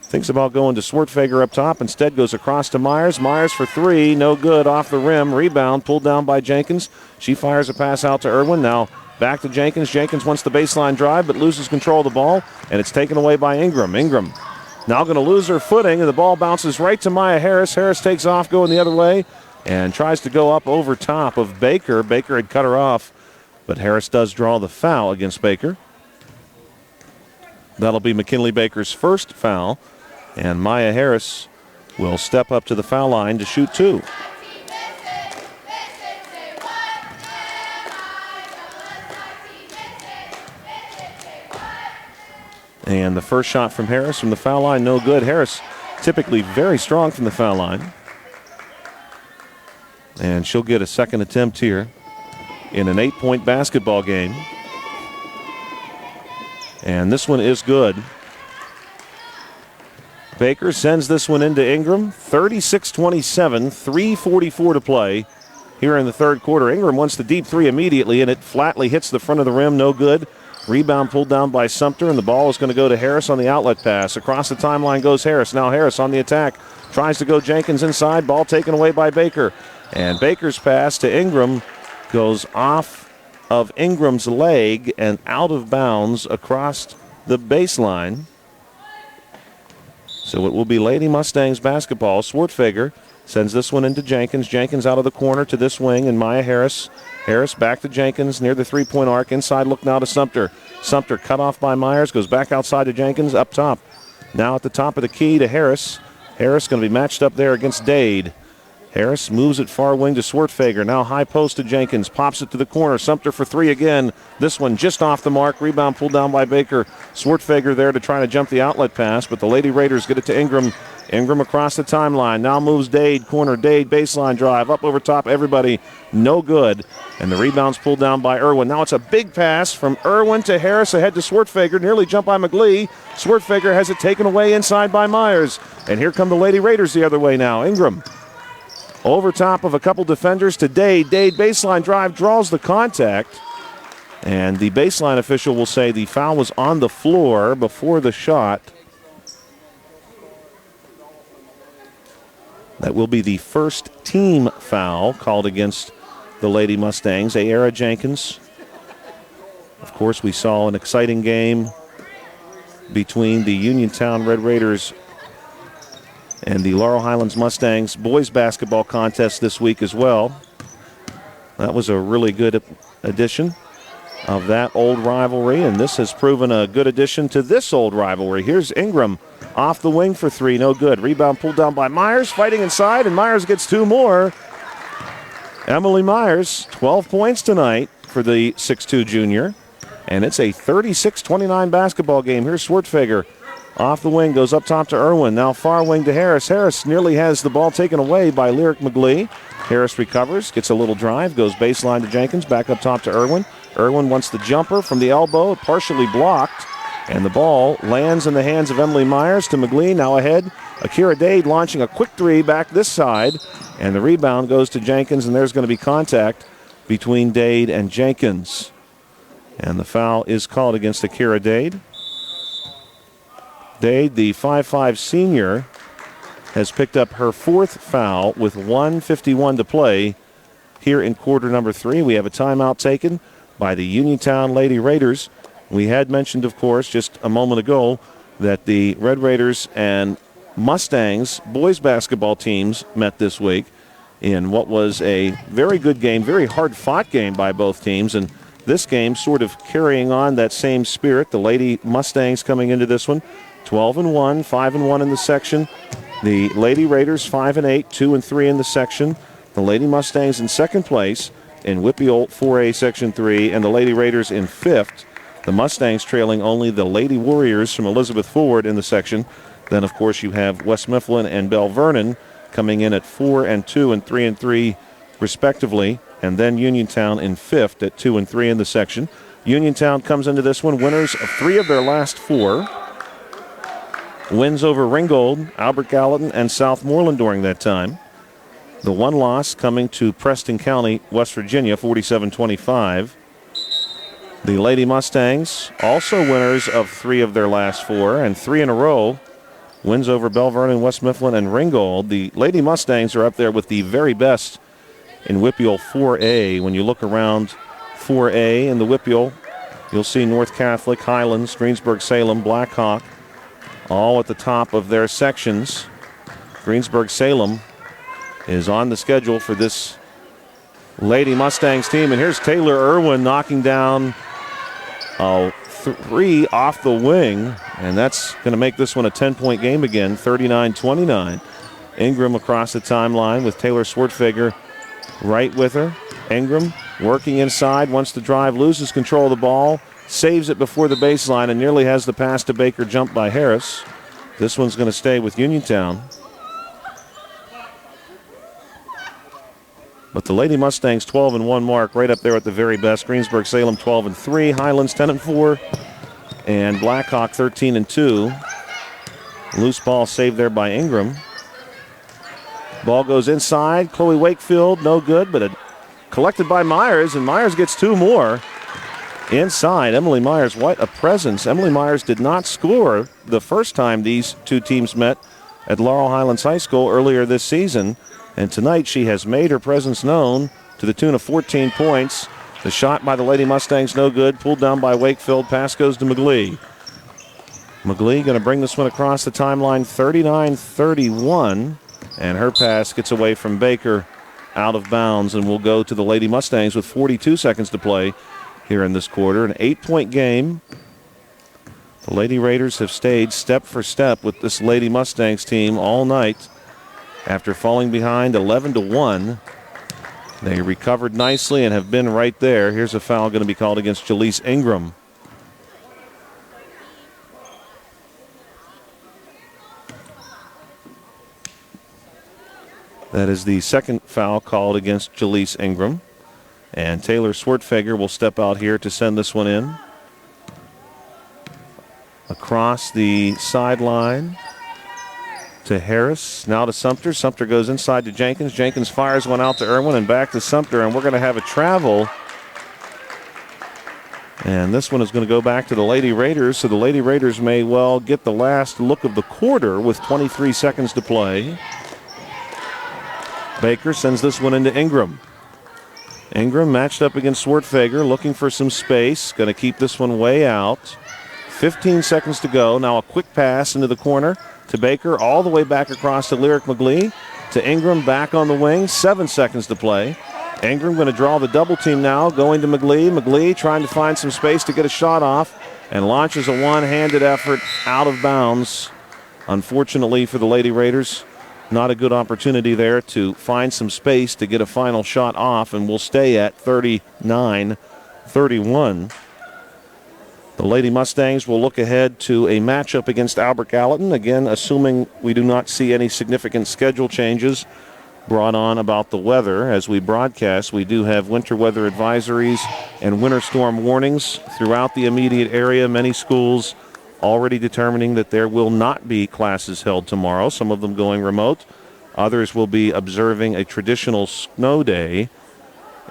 thinks about going to Swartfeger up top. Instead goes across to Myers. Myers for three. No good. Off the rim. Rebound pulled down by Jenkins. She fires a pass out to Irwin. Now back to Jenkins. Jenkins wants the baseline drive but loses control of the ball, and it's taken away by Ingram. Ingram now going to lose her footing, and the ball bounces right to Maya Harris. Harris takes off going the other way and tries to go up over top of Baker. Baker had cut her off, but Harris does draw the foul against Baker. That'll be McKinley Baker's first foul, and Maya Harris will step up to the foul line to shoot two. And the first shot from Harris from the foul line, no good. Harris typically very strong from the foul line. And she'll get a second attempt here in an 8-point basketball game. And this one is good. Baker sends this one into Ingram. 36-27, 3:44 to play here in the third quarter. Ingram wants the deep three immediately, and it flatly hits the front of the rim, no good. Rebound pulled down by Sumter, and the ball is going to go to Harris on the outlet pass. Across the timeline goes Harris. Now Harris on the attack. Tries to go Jenkins inside. Ball taken away by Baker. And Baker's pass to Ingram goes off of Ingram's leg and out of bounds across the baseline. So it will be Lady Mustangs basketball. Swartfeger sends this one into Jenkins. Jenkins out of the corner to this wing, and Maya Harris. Harris back to Jenkins near the three-point arc. Inside look now to Sumter. Sumter cut off by Myers. Goes back outside to Jenkins up top. Now at the top of the key to Harris. Harris going to be matched up there against Dade. Harris moves it far wing to Swartfager. Now high post to Jenkins. Pops it to the corner. Sumter for three again. This one just off the mark. Rebound pulled down by Baker. Swartfager there to try to jump the outlet pass, but the Lady Raiders get it to Ingram. Ingram across the timeline. Now moves Dade. Corner. Dade baseline drive. Up over top. Everybody. No good. And the rebound's pulled down by Irwin. Now it's a big pass from Irwin to Harris ahead to Swartfager. Nearly jumped by McGlee. Swartfager has it taken away inside by Myers. And here come the Lady Raiders the other way now. Ingram over top of a couple defenders to Dade. Dade baseline drive draws the contact. And the baseline official will say the foul was on the floor before the shot. That will be the first team foul called against the Lady Mustangs. Ayara Jenkins. Of course, we saw an exciting game between the Uniontown Red Raiders and the Laurel Highlands Mustangs boys basketball contest this week as well. That was a really good addition of that old rivalry, and this has proven a good addition to this old rivalry. Here's Ingram off the wing for three, no good. Rebound pulled down by Myers, fighting inside, and Myers gets two more. Emily Myers, 12 points tonight for the 6'2 junior, and it's a 36-29 basketball game. Here's Swartfager. Off the wing, goes up top to Irwin. Now far wing to Harris. Harris nearly has the ball taken away by Lyric McGlee. Harris recovers, gets a little drive, goes baseline to Jenkins, back up top to Irwin. Irwin wants the jumper from the elbow, partially blocked, and the ball lands in the hands of Emily Myers to McGlee. Now ahead, Akira Dade launching a quick three back this side, and the rebound goes to Jenkins, and there's going to be contact between Dade and Jenkins. And the foul is called against Akira Dade. Dade, the 5'5 senior, has picked up her fourth foul with 1:51 to play here in quarter number 3. We have a timeout taken by the Uniontown Lady Raiders. We had mentioned, of course, just a moment ago that the Red Raiders and Mustangs boys basketball teams met this week in what was a very good game, very hard-fought game by both teams, and this game sort of carrying on that same spirit. The Lady Mustangs coming into this one 12-1, 5-1 in the section. The Lady Raiders 5-8, 2-3 in the section. The Lady Mustangs in second place in WPIAL 4A Section 3, and the Lady Raiders in fifth. The Mustangs trailing only the Lady Warriors from Elizabeth Forward in the section. Then, of course, you have West Mifflin and Bell Vernon coming in at 4-2 and 3-3 respectively, and then Uniontown in fifth at 2-3 in the section. Uniontown comes into this one winners of 3 of their last 4. Wins over Ringgold, Albert Gallatin, and Southmoreland during that time. The one loss coming to Preston County, West Virginia, 47-25. The Lady Mustangs also winners of 3 of their last 4, and 3 in a row. Wins over Bell Vernon, West Mifflin, and Ringgold. The Lady Mustangs are up there with the very best in WPIAL 4A. When you look around 4A in the WPIAL, you'll see North Catholic, Highlands, Greensburg-Salem, Blackhawk, all at the top of their sections. Greensburg-Salem is on the schedule for this Lady Mustangs team. And here's Taylor Irwin knocking down a 3 off the wing. And that's going to make this one a 10-point game again, 39-29. Ingram across the timeline with Taylor Swartfager right with her. Ingram working inside, wants to drive, loses control of the ball. Saves it before the baseline and nearly has the pass to Baker jumped by Harris. This one's going to stay with Uniontown. But the Lady Mustangs 12-1 mark right up there at the very best. Greensburg-Salem 12-3, Highlands 10-4, and Blackhawk 13-2. Loose ball saved there by Ingram. Ball goes inside. Chloe Wakefield, no good, but collected by Myers, and Myers gets 2 more. Inside, Emily Myers, what a presence. Emily Myers did not score the first time these two teams met at Laurel Highlands High School earlier this season. And tonight she has made her presence known to the tune of 14 points. The shot by the Lady Mustangs, no good. Pulled down by Wakefield. Pass goes to McGlee. McGlee going to bring this one across the timeline, 39-31. And her pass gets away from Baker out of bounds and will go to the Lady Mustangs with 42 seconds to play here in this quarter. An 8-point game. The Lady Raiders have stayed step for step with this Lady Mustangs team all night after falling behind 11-1. They recovered nicely and have been right there. Here's a foul going to be called against Jaleese Ingram. That is the second foul called against Jaleese Ingram. And Taylor Swartfeger will step out here to send this one in. Across the sideline to Harris, now to Sumter. Sumter goes inside to Jenkins. Jenkins fires one out to Irwin and back to Sumter, and we're going to have a travel. And this one is going to go back to the Lady Raiders, so the Lady Raiders may well get the last look of the quarter with 23 seconds to play. Baker sends this one into Ingram. Ingram matched up against Swartfeger, looking for some space. Going to keep this one way out. 15 seconds to go. Now a quick pass into the corner to Baker, all the way back across to Lyric McGlee. To Ingram, back on the wing. 7 seconds to play. Ingram going to draw the double team now, going to McGlee. McGlee trying to find some space to get a shot off and launches a one-handed effort out of bounds. Unfortunately for the Lady Raiders, not a good opportunity there to find some space to get a final shot off, and we'll stay at 39-31. The Lady Mustangs will look ahead to a matchup against Albert Gallatin, again assuming we do not see any significant schedule changes brought on about the weather. As we broadcast, we do have winter weather advisories and winter storm warnings throughout the immediate area. Many schools already determining that there will not be classes held tomorrow, some of them going remote. Others will be observing a traditional snow day.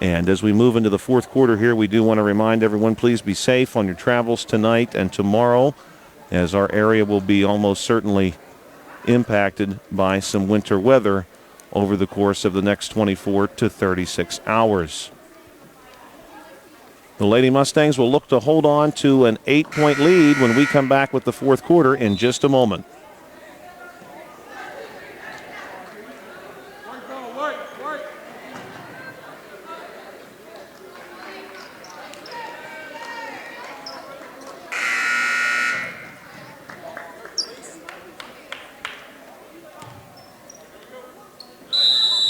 And as we move into the fourth quarter here, we do want to remind everyone, please be safe on your travels tonight and tomorrow, as our area will be almost certainly impacted by some winter weather over the course of the next 24 to 36 hours. The Lady Mustangs will look to hold on to an 8-point lead when we come back with the fourth quarter in just a moment.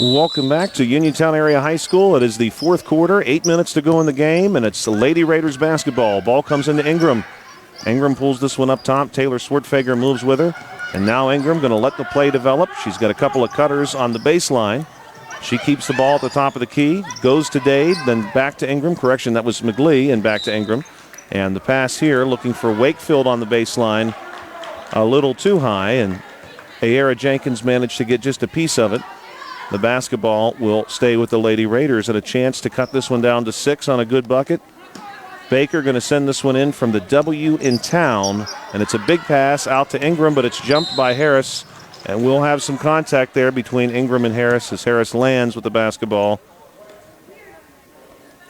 Welcome back to Uniontown Area High School. It is the fourth quarter, 8 minutes to go in the game, and it's the Lady Raiders basketball. Ball comes into Ingram. Ingram pulls this one up top. Taylor Swartfeger moves with her, and now Ingram going to let the play develop. She's got a couple of cutters on the baseline. She keeps the ball at the top of the key, goes to Dade, then back to Ingram. Correction, that was McGlee, and back to Ingram. And the pass here, looking for Wakefield on the baseline, a little too high, and Ayera Jenkins managed to get just a piece of it. The basketball will stay with the Lady Raiders, and a chance to cut this one down to 6 on a good bucket. Baker going to send this one in from the W in town, and it's a big pass out to Ingram, but it's jumped by Harris, and we'll have some contact there between Ingram and Harris as Harris lands with the basketball.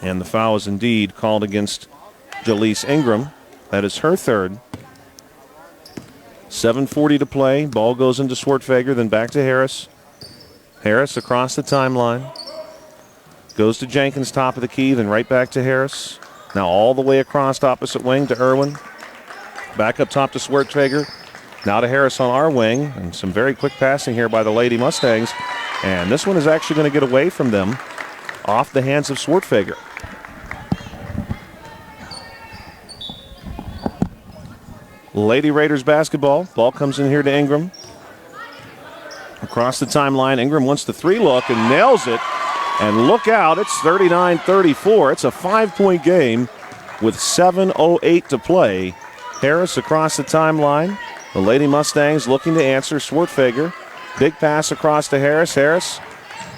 And the foul is indeed called against Jaleese Ingram. That is her third. 7:40 to play. Ball goes into Swartfeger, then back to Harris. Harris across the timeline. Goes to Jenkins, top of the key, then right back to Harris. Now all the way across opposite wing to Irwin. Back up top to Swartfeger. Now to Harris on our wing. And some very quick passing here by the Lady Mustangs. And this one is actually going to get away from them off the hands of Swartfeger. Lady Raiders basketball. Ball comes in here to Ingram. Across the timeline, Ingram wants the three look and nails it. And look out, it's 39-34. It's a 5-point game with 7:08 to play. Harris across the timeline. The Lady Mustangs looking to answer. Swartfeger. Big pass across to Harris. Harris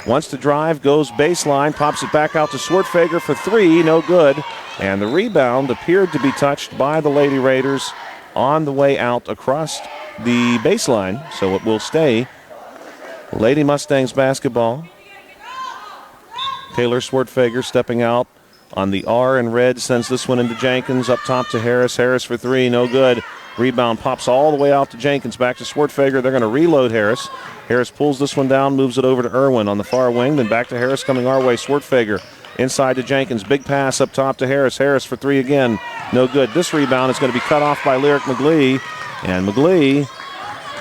wants to drive, goes baseline, pops it back out to Swartfeger for 3. No good. And the rebound appeared to be touched by the Lady Raiders on the way out across the baseline. So it will stay Lady Mustangs basketball. Taylor Swartfeger stepping out on the R in red, sends this one into Jenkins, up top to Harris. Harris for 3, no good. Rebound pops all the way out to Jenkins, back to Swartfeger. They're going to reload Harris. Harris pulls this one down, moves it over to Irwin on the far wing, then back to Harris coming our way. Swartfeger inside to Jenkins. Big pass up top to Harris. Harris for 3 again, no good. This rebound is going to be cut off by Lyric McGlee, and McGlee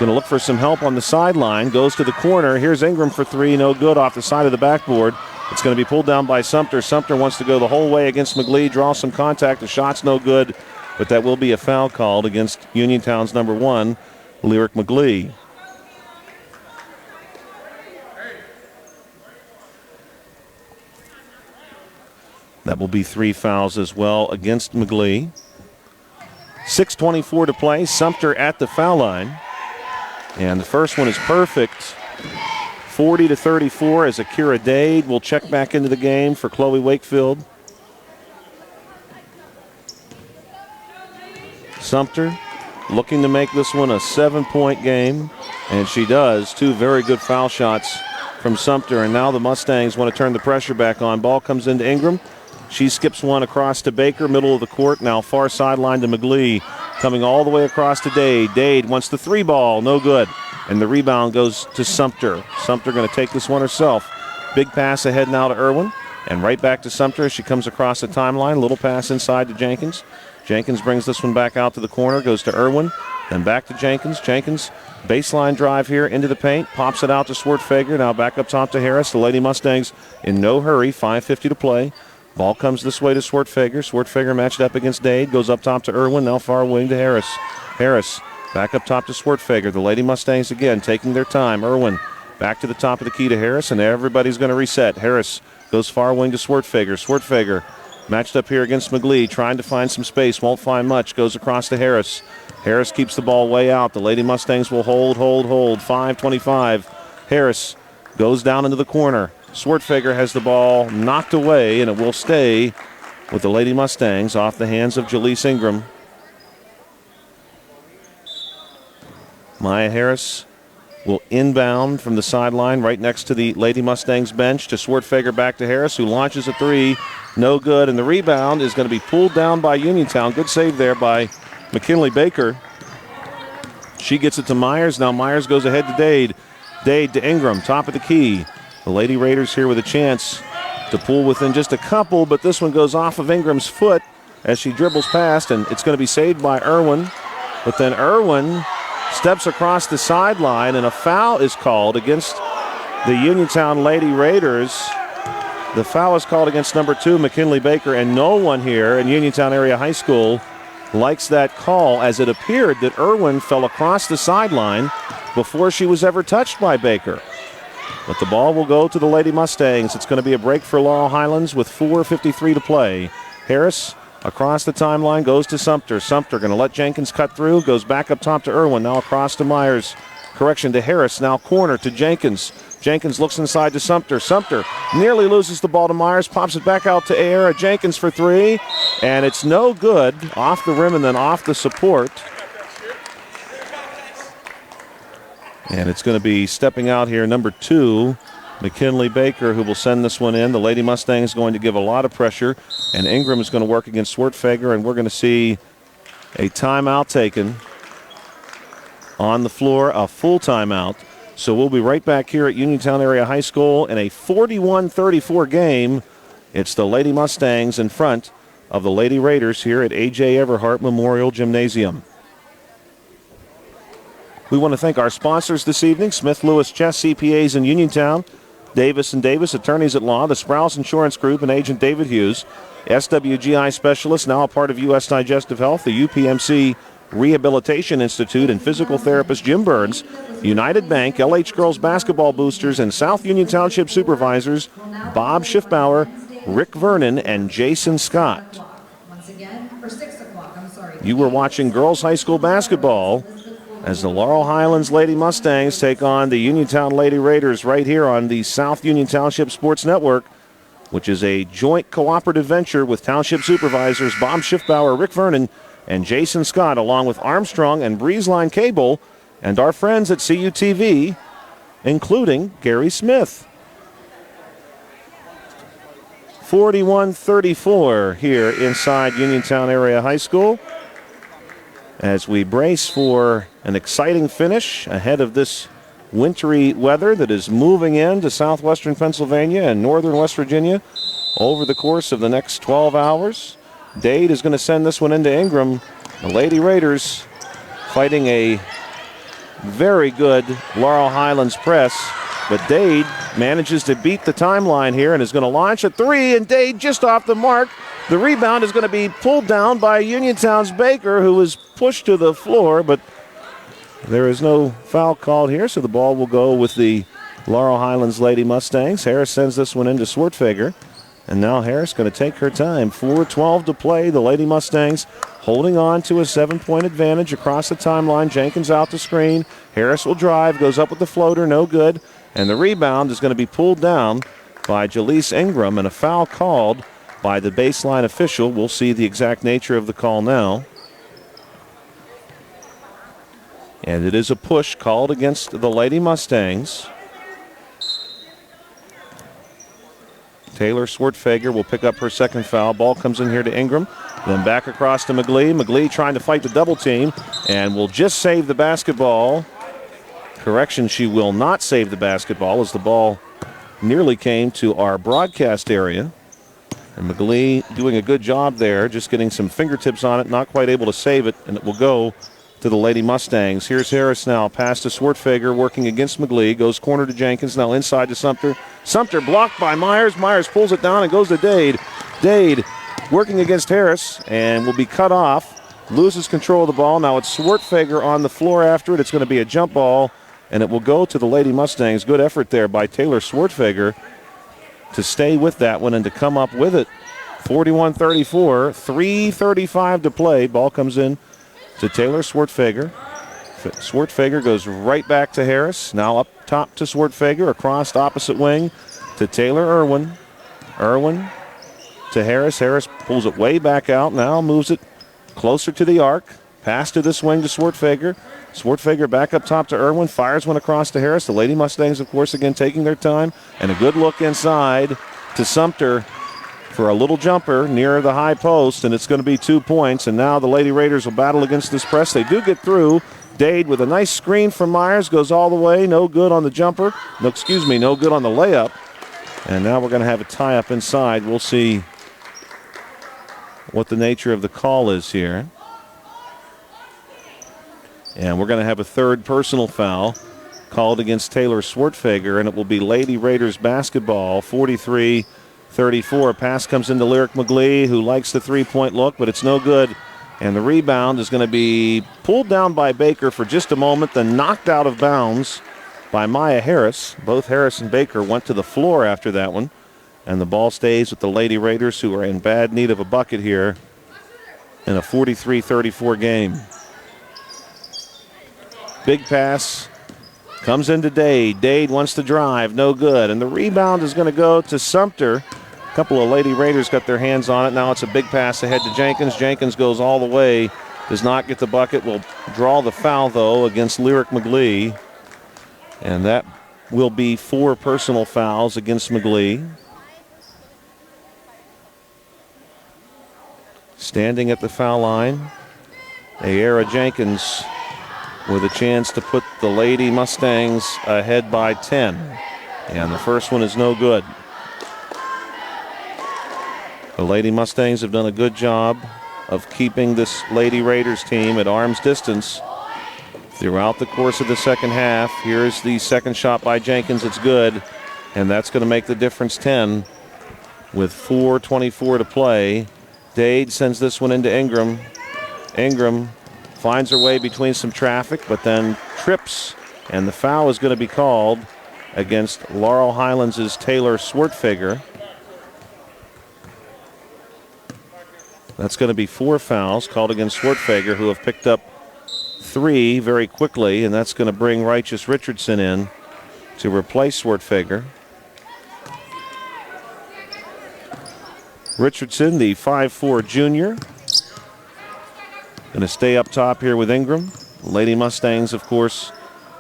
Going to look for some help on the sideline. Goes to the corner. Here's Ingram for three. No good off the side of the backboard. It's going to be pulled down by Sumter. Sumter wants to go the whole way against McGlee. Draw some contact. The shot's no good. But that will be a foul called against Uniontown's number 1, Lyric McGlee. That will be 3 fouls as well against McGlee. 6:24 to play. Sumter at the foul line. And the first one is perfect. 40-34 as Akira Dade will check back into the game for Chloe Wakefield. Sumter looking to make this one a 7-point game. And she does. 2 very good foul shots from Sumter. And now the Mustangs want to turn the pressure back on. Ball comes into Ingram. She skips one across to Baker, middle of the court. Now far sideline to McGlee. Coming all the way across to Dade. Dade wants the 3 ball. No good. And the rebound goes to Sumter. Sumter going to take this one herself. Big pass ahead now to Irwin. And right back to Sumter as she comes across the timeline. Little pass inside to Jenkins. Jenkins brings this one back out to the corner. Goes to Irwin. Then back to Jenkins. Jenkins, baseline drive here into the paint. Pops it out to Swartfager. Now back up top to Harris. The Lady Mustangs in no hurry. 5:50 to play. Ball comes this way to Swartfager. Swartfager matched up against Dade. Goes up top to Irwin. Now far wing to Harris. Harris back up top to Swartfager. The Lady Mustangs again taking their time. Irwin back to the top of the key to Harris, and everybody's going to reset. Harris goes far wing to Swartfager. Swartfager matched up here against McGlee, trying to find some space. Won't find much. Goes across to Harris. Harris keeps the ball way out. The Lady Mustangs will hold. 5:25. Harris goes down into the corner. Swartfager has the ball knocked away, and it will stay with the Lady Mustangs off the hands of Jaleese Ingram. Maya Harris will inbound from the sideline right next to the Lady Mustangs bench to Swartfager back to Harris, who launches a 3. No good, and the rebound is going to be pulled down by Uniontown. Good save there by McKinley Baker. She gets it to Myers. Now Myers goes ahead to Dade. Dade to Ingram, top of the key. The Lady Raiders here with a chance to pull within just a couple, but this one goes off of Ingram's foot as she dribbles past, and it's going to be saved by Irwin. But then Irwin steps across the sideline, and a foul is called against the Uniontown Lady Raiders. The foul is called against number 2, McKinley Baker, and no one here in Uniontown Area High School likes that call, as it appeared that Irwin fell across the sideline before she was ever touched by Baker. But the ball will go to the Lady Mustangs. It's going to be a break for Laurel Highlands with 4:53 to play. Harris across the timeline goes to Sumter. Sumter going to let Jenkins cut through. Goes back up top to Irwin. Now across to Myers. Correction to Harris. Now corner to Jenkins. Jenkins looks inside to Sumter. Sumter nearly loses the ball to Myers. Pops it back out to air. Jenkins for 3. And it's no good. Off the rim and then off the support. And it's going to be stepping out here, number 2, McKinley Baker, who will send this one in. The Lady Mustangs going to give a lot of pressure, and Ingram is going to work against Swartfager, and we're going to see a timeout taken on the floor, a full timeout. So we'll be right back here at Uniontown Area High School in a 41-34 game. It's the Lady Mustangs in front of the Lady Raiders here at A.J. Everhart Memorial Gymnasium. We want to thank our sponsors this evening, Smith Lewis Chess CPAs in Uniontown, Davis & Davis Attorneys at Law, the Sprouse Insurance Group, and Agent David Hughes, SWGI Specialist, now a part of U.S. Digestive Health, the UPMC Rehabilitation Institute, and physical therapist Jim Burns, United Bank, LH Girls Basketball Boosters, and South Union Township Supervisors Bob Schiffbauer, Rick Vernon, and Jason Scott. You were watching girls high school basketball as the Laurel Highlands Lady Mustangs take on the Uniontown Lady Raiders right here on the South Union Township Sports Network, which is a joint cooperative venture with Township Supervisors Bob Schiffbauer, Rick Vernon, and Jason Scott, along with Armstrong and Breezeline Cable, and our friends at CUTV, including Gary Smith. 41-34 here inside Uniontown Area High School, as we brace for an exciting finish ahead of this wintry weather that is moving into southwestern Pennsylvania and northern West Virginia over the course of the next 12 hours. Dade is going to send this one into Ingram. The Lady Raiders fighting a very good Laurel Highlands press. But Dade manages to beat the timeline here and is going to launch a three, and Dade just off the mark. The rebound is going to be pulled down by Uniontown's Baker, who was pushed to the floor, but there is no foul called here, so the ball will go with the Laurel Highlands Lady Mustangs. Harris sends this one into Swartfeger, and now Harris going to take her time. 4:12 to play. The Lady Mustangs holding on to a 7-point advantage across the timeline. Jenkins out the screen. Harris will drive, goes up with the floater, no good. And the rebound is going to be pulled down by Jaleese Ingram, and a foul called by the baseline official. We'll see the exact nature of the call now. And it is a push called against the Lady Mustangs. Taylor Swartfeger will pick up her second foul. Ball comes in here to Ingram. Then back across to McGlee. McGlee trying to fight the double team and will just save the basketball. Correction, she will not save the basketball as the ball nearly came to our broadcast area. And McGlee doing a good job there, just getting some fingertips on it, not quite able to save it, and it will go to the Lady Mustangs. Here's Harris now, pass to Swartfeger, working against McGlee, goes corner to Jenkins, now inside to Sumter. Sumter blocked by Myers. Myers pulls it down and goes to Dade. Dade working against Harris and will be cut off, loses control of the ball. Now it's Swartfeger on the floor after it. It's going to be a jump ball, and it will go to the Lady Mustangs. Good effort there by Taylor Swartfeger to stay with that one and to come up with it. 41-34, 3:35 to play. Ball comes in to Taylor Swartfeger. Swartfeger goes right back to Harris. Now up top to Swartfeger, across opposite wing to Taylor Irwin. Irwin to Harris. Harris pulls it way back out. Now moves it closer to the arc. Pass to this wing to Swartfeger. Swartfeger back up top to Irwin. Fires one across to Harris. The Lady Mustangs, of course, again taking their time. And a good look inside to Sumter for a little jumper near the high post. And it's going to be 2 points. And now the Lady Raiders will battle against this press. They do get through. Dade with a nice screen from Myers. Goes all the way. No good on the jumper. No good on the layup. And now we're going to have a tie-up inside. We'll see what the nature of the call is here. And we're going to have a third personal foul called against Taylor Swartfeger, and it will be Lady Raiders basketball, 43-34. Pass comes into Lyric McGlee, who likes the three-point look, but it's no good. And the rebound is going to be pulled down by Baker for just a moment, then knocked out of bounds by Maya Harris. Both Harris and Baker went to the floor after that one. And the ball stays with the Lady Raiders, who are in bad need of a bucket here in a 43-34 game. Big pass comes into Dade. Dade wants to drive, no good. And the rebound is going to go to Sumter. A couple of Lady Raiders got their hands on it. Now it's a big pass ahead to Jenkins. Jenkins goes all the way, does not get the bucket. Will draw the foul, though, against Lyric McGlee. And that will be 4 personal fouls against McGlee. Standing at the foul line, Ayera Jenkins with a chance to put the Lady Mustangs ahead by 10. And the first one is no good. The Lady Mustangs have done a good job of keeping this Lady Raiders team at arm's distance throughout the course of the second half. Here's the second shot by Jenkins. It's good. And that's going to make the difference 10 with 4:24 to play. Dade sends this one into Ingram. Ingram finds her way between some traffic, but then trips, and the foul is going to be called against Laurel Highlands' Taylor Swartfeger. That's going to be 4 fouls called against Swartfeger, who have picked up 3 very quickly, and that's going to bring Righteous Richardson in to replace Swartfeger. Richardson, the 5'4 junior, going to stay up top here with Ingram. Lady Mustangs, of course,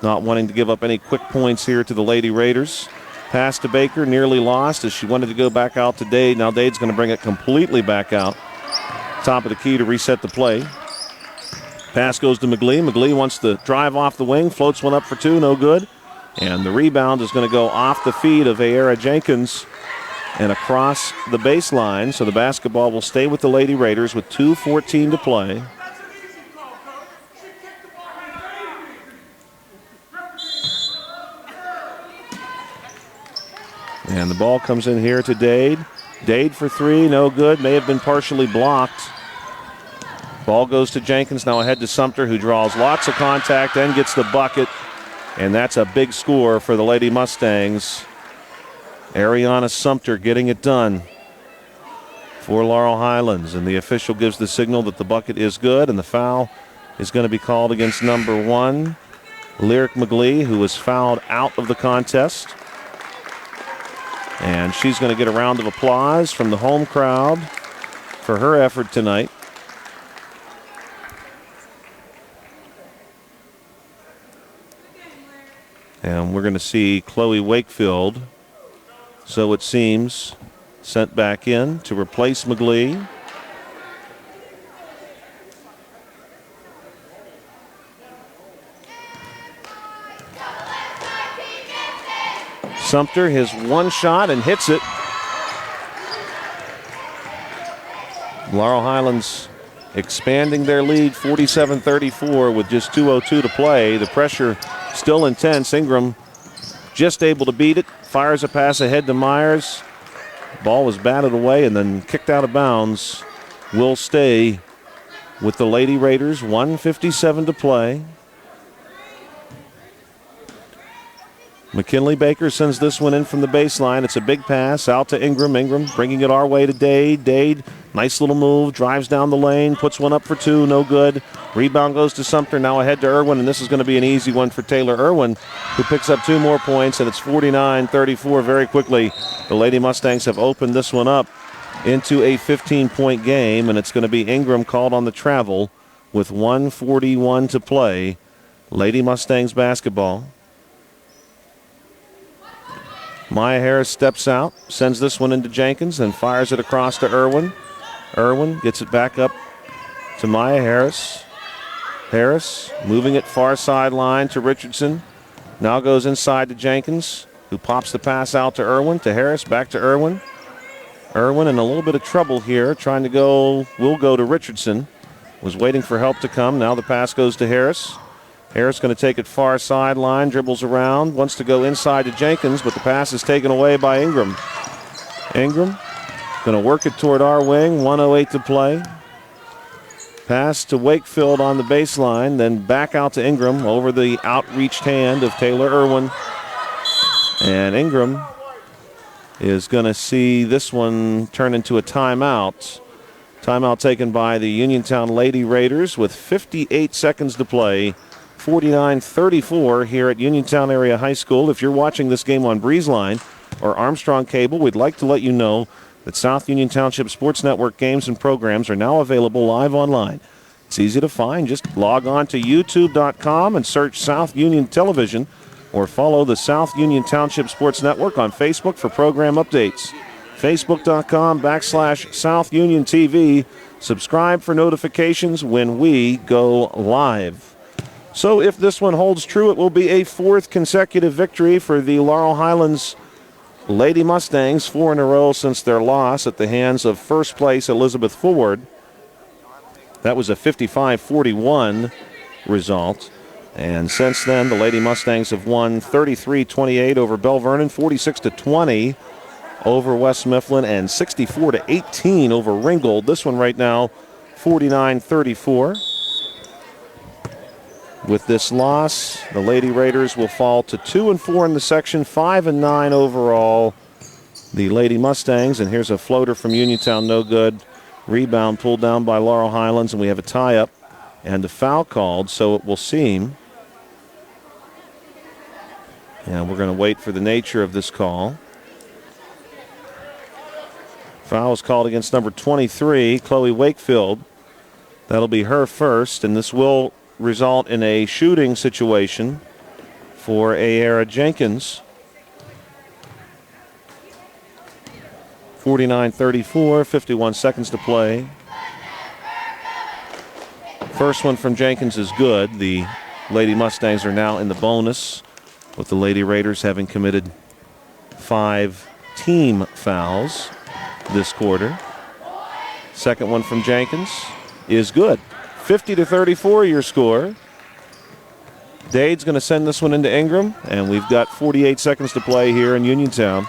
not wanting to give up any quick points here to the Lady Raiders. Pass to Baker, nearly lost as she wanted to go back out to Dade. Now Dade's going to bring it completely back out. Top of the key to reset the play. Pass goes to McGlee. McGlee wants to drive off the wing, floats one up for 2, no good. And the rebound is going to go off the feet of Ayera Jenkins and across the baseline. So the basketball will stay with the Lady Raiders with 2:14 to play. And the ball comes in here to Dade. Dade for three, no good. May have been partially blocked. Ball goes to Jenkins, now ahead to Sumter, who draws lots of contact and gets the bucket. And that's a big score for the Lady Mustangs. Ariana Sumter getting it done for Laurel Highlands. And the official gives the signal that the bucket is good, and the foul is going to be called against number 1, Lyric McGlee, who was fouled out of the contest. And she's going to get a round of applause from the home crowd for her effort tonight. And we're going to see Chloe Wakefield, so it seems, sent back in to replace McGlee. Sumter, his one shot, and hits it. Laurel Highlands expanding their lead 47-34 with just 2:02 to play. The pressure still intense. Ingram just able to beat it. Fires a pass ahead to Myers. Ball was batted away and then kicked out of bounds. Will stay with the Lady Raiders. 1:57 to play. McKinley Baker sends this one in from the baseline. It's a big pass out to Ingram. Ingram bringing it our way to Dade. Dade, nice little move, drives down the lane, puts one up for two, no good. Rebound goes to Sumter, now ahead to Irwin, and this is going to be an easy one for Taylor Irwin, who picks up 2 more points, and it's 49-34 very quickly. The Lady Mustangs have opened this one up into a 15-point game, and it's going to be Ingram called on the travel with 1:41 to play. Lady Mustangs basketball. Maya Harris steps out, sends this one into Jenkins, and fires it across to Irwin. Irwin gets it back up to Maya Harris. Harris moving it far sideline to Richardson. Now goes inside to Jenkins, who pops the pass out to Irwin, to Harris, back to Irwin. Irwin in a little bit of trouble here, trying to go, will go to Richardson. Was waiting for help to come. Now the pass goes to Harris. Harris going to take it far sideline, dribbles around, wants to go inside to Jenkins, but the pass is taken away by Ingram. Ingram going to work it toward our wing, 1:08 to play. Pass to Wakefield on the baseline, then back out to Ingram over the outreached hand of Taylor Irwin. And Ingram is going to see this one turn into a timeout. Timeout taken by the Uniontown Lady Raiders with 58 seconds to play. 49-34 here at Uniontown Area High School. If you're watching this game on BreezeLine or Armstrong Cable, we'd like to let you know that South Union Township Sports Network games and programs are now available live online. It's easy to find. Just log on to youtube.com and search South Union Television, or follow the South Union Township Sports Network on Facebook for program updates. Facebook.com/South Union TV. Subscribe for notifications when we go live. So if this one holds true, it will be a 4th consecutive victory for the Laurel Highlands Lady Mustangs, 4 in a row since their loss at the hands of first place Elizabeth Ford. That was a 55-41 result. And since then, the Lady Mustangs have won 33-28 over Bell Vernon, 46-20 over West Mifflin, and 64-18 over Ringgold. This one right now, 49-34. With this loss, the Lady Raiders will fall to 2-4 in the section, 5-9 overall. The Lady Mustangs, and here's a floater from Uniontown, no good. Rebound pulled down by Laurel Highlands, and we have a tie-up and a foul called, so it will seem. And we're going to wait for the nature of this call. Foul is called against number 23, Chloe Wakefield. That'll be her first, and this will result in a shooting situation for Ayara Jenkins. 49-34, 51 seconds to play. First one from Jenkins is good. The Lady Mustangs are now in the bonus, with the Lady Raiders having committed 5 team fouls this quarter. Second one from Jenkins is good. 50-34 your score. Dade's going to send this one into Ingram, and we've got 48 seconds to play here in Uniontown.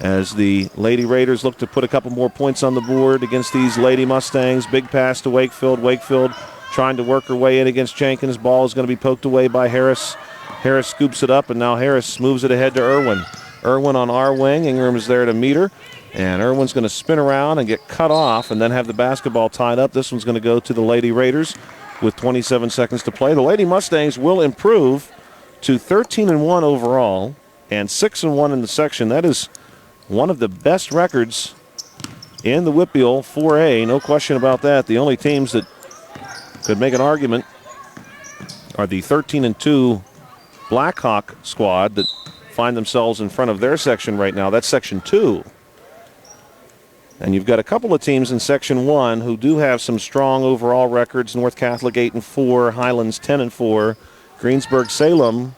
as the Lady Raiders look to put a couple more points on the board against these Lady Mustangs. Big pass to Wakefield. Wakefield trying to work her way in against Jenkins. Ball is going to be poked away by Harris. Harris scoops it up, and now Harris moves it ahead to Irwin. Irwin on our wing. Ingram is there to meet her. And Irwin's going to spin around and get cut off and then have the basketball tied up. This one's going to go to the Lady Raiders with 27 seconds to play. The Lady Mustangs will improve to 13-1 overall and 6-1 in the section. That is one of the best records in the WPIAL 4A. No question about that. The only teams that could make an argument are the 13-2 Blackhawk squad that find themselves in front of their section right now. That's Section 2. And you've got a couple of teams in Section 1 who do have some strong overall records. North Catholic 8-4, Highlands 10-4, Greensburg-Salem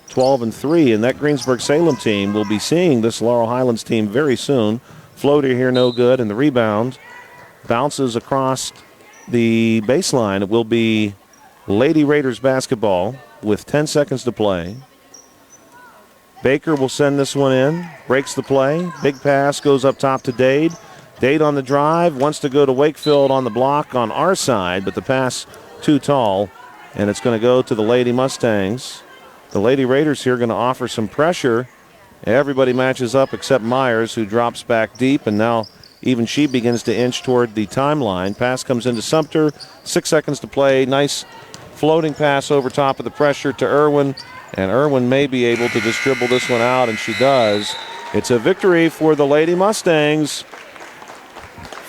12-3. And that Greensburg-Salem team will be seeing this Laurel Highlands team very soon. Floater here, no good, and the rebound bounces across the baseline. It will be Lady Raiders basketball with 10 seconds to play. Baker will send this one in, breaks the play. Big pass goes up top to Dade. Dade on the drive, wants to go to Wakefield on the block on our side, but the pass too tall, and it's going to go to the Lady Mustangs. The Lady Raiders here going to offer some pressure. Everybody matches up except Myers, who drops back deep, and now even she begins to inch toward the timeline. Pass comes into Sumter, 6 seconds to play. Nice floating pass over top of the pressure to Irwin. And Irwin may be able to just dribble this one out, and she does. It's a victory for the Lady Mustangs,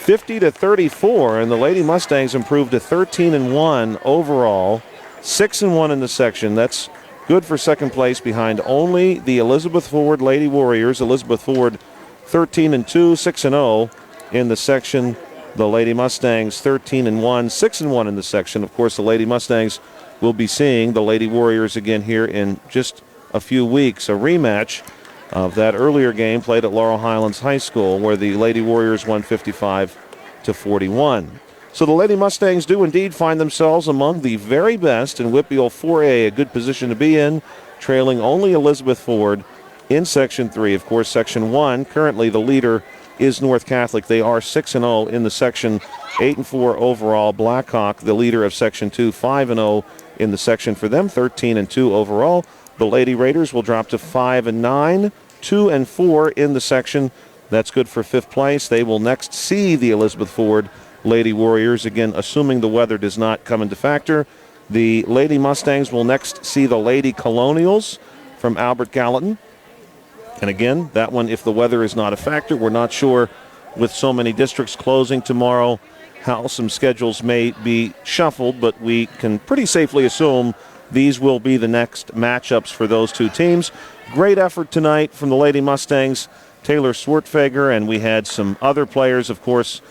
50-34, and the Lady Mustangs improved to 13-1 overall, 6-1 in the section. That's good for second place behind only the Elizabeth Ford Lady Warriors. Elizabeth Ford 13-2, 6-0 in the section. The Lady Mustangs 13-1, 6-1 in the section. Of course, the Lady Mustangs will be seeing the Lady Warriors again here in just a few weeks. A rematch of that earlier game played at Laurel Highlands High School, where the Lady Warriors won 55-41. So the Lady Mustangs do indeed find themselves among the very best in WPIAL 4A, a good position to be in, trailing only Elizabeth Ford in Section 3. Of course, Section 1, currently the leader is North Catholic. They are 6-0 in the section, 8-4 overall. Blackhawk, the leader of Section 2, 5-0 in the section for them, 13-2 overall. The Lady Raiders will drop to 5-9, 2-4 in the section. That's good for fifth place. They will next see the Elizabeth Ford Lady Warriors, again, assuming the weather does not come into factor. The Lady Mustangs will next see the Lady Colonials from Albert Gallatin. And again, that one, if the weather is not a factor, we're not sure with so many districts closing tomorrow how some schedules may be shuffled, but we can pretty safely assume these will be the next matchups for those two teams. Great effort tonight from the Lady Mustangs, Taylor Swartfager, and we had some other players, of course,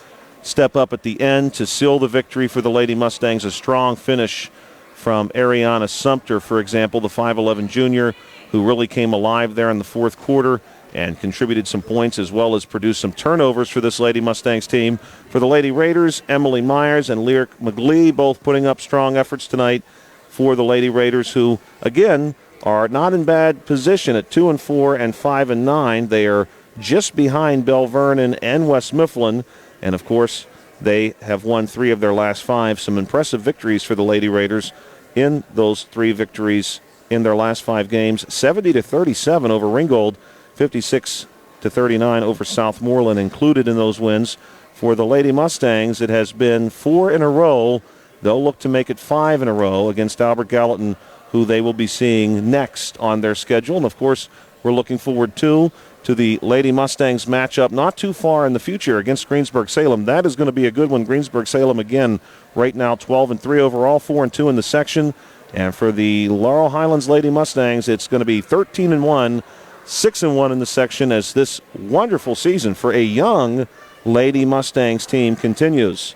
step up at the end to seal the victory for the Lady Mustangs. A strong finish from Ariana Sumter, for example, the 5'11 junior, who really came alive there in the fourth quarter and contributed some points as well as produced some turnovers for this Lady Mustangs team. For the Lady Raiders, Emily Myers and Lyric McGlee both putting up strong efforts tonight for the Lady Raiders, who, again, are not in bad position at 2-4 and 5-9. They are just behind Bell Vernon and West Mifflin, and, of course, they have won 3 of their last 5. Some impressive victories for the Lady Raiders in those 3 victories in their last 5 games. 70-37 over Ringgold, 56-39 over Southmoreland included in those wins. For the Lady Mustangs, it has been 4 in a row. They'll look to make it 5 in a row against Albert Gallatin, who they will be seeing next on their schedule. And, of course, we're looking forward to the Lady Mustangs matchup not too far in the future against Greensburg-Salem. That is going to be a good one. Greensburg-Salem, again, right now 12-3 overall, 4-2 in the section. And for the Laurel Highlands Lady Mustangs, it's going to be 13-1, 6-1 in the section as this wonderful season for a young Lady Mustangs team continues.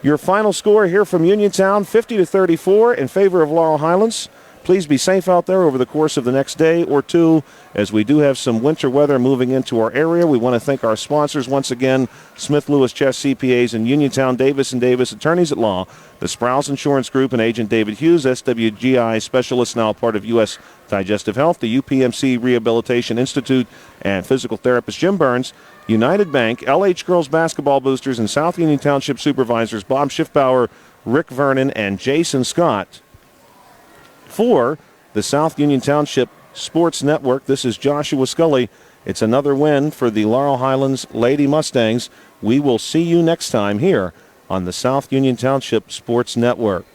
Your final score here from Uniontown, 50-34 in favor of Laurel Highlands. Please be safe out there over the course of the next day or two, as we do have some winter weather moving into our area. We want to thank our sponsors once again, Smith Lewis Chess CPAs in Uniontown, Davis & Davis Attorneys at Law, the Sprouse Insurance Group and Agent David Hughes, SWGI Specialist, now part of U.S. Digestive Health, the UPMC Rehabilitation Institute, and physical therapist Jim Burns, United Bank, LH Girls Basketball Boosters, and South Union Township Supervisors Bob Schiffbauer, Rick Vernon, and Jason Scott. For the South Union Township Sports Network, this is Joshua Scully. It's another win for the Laurel Highlands Lady Mustangs. We will see you next time here on the South Union Township Sports Network.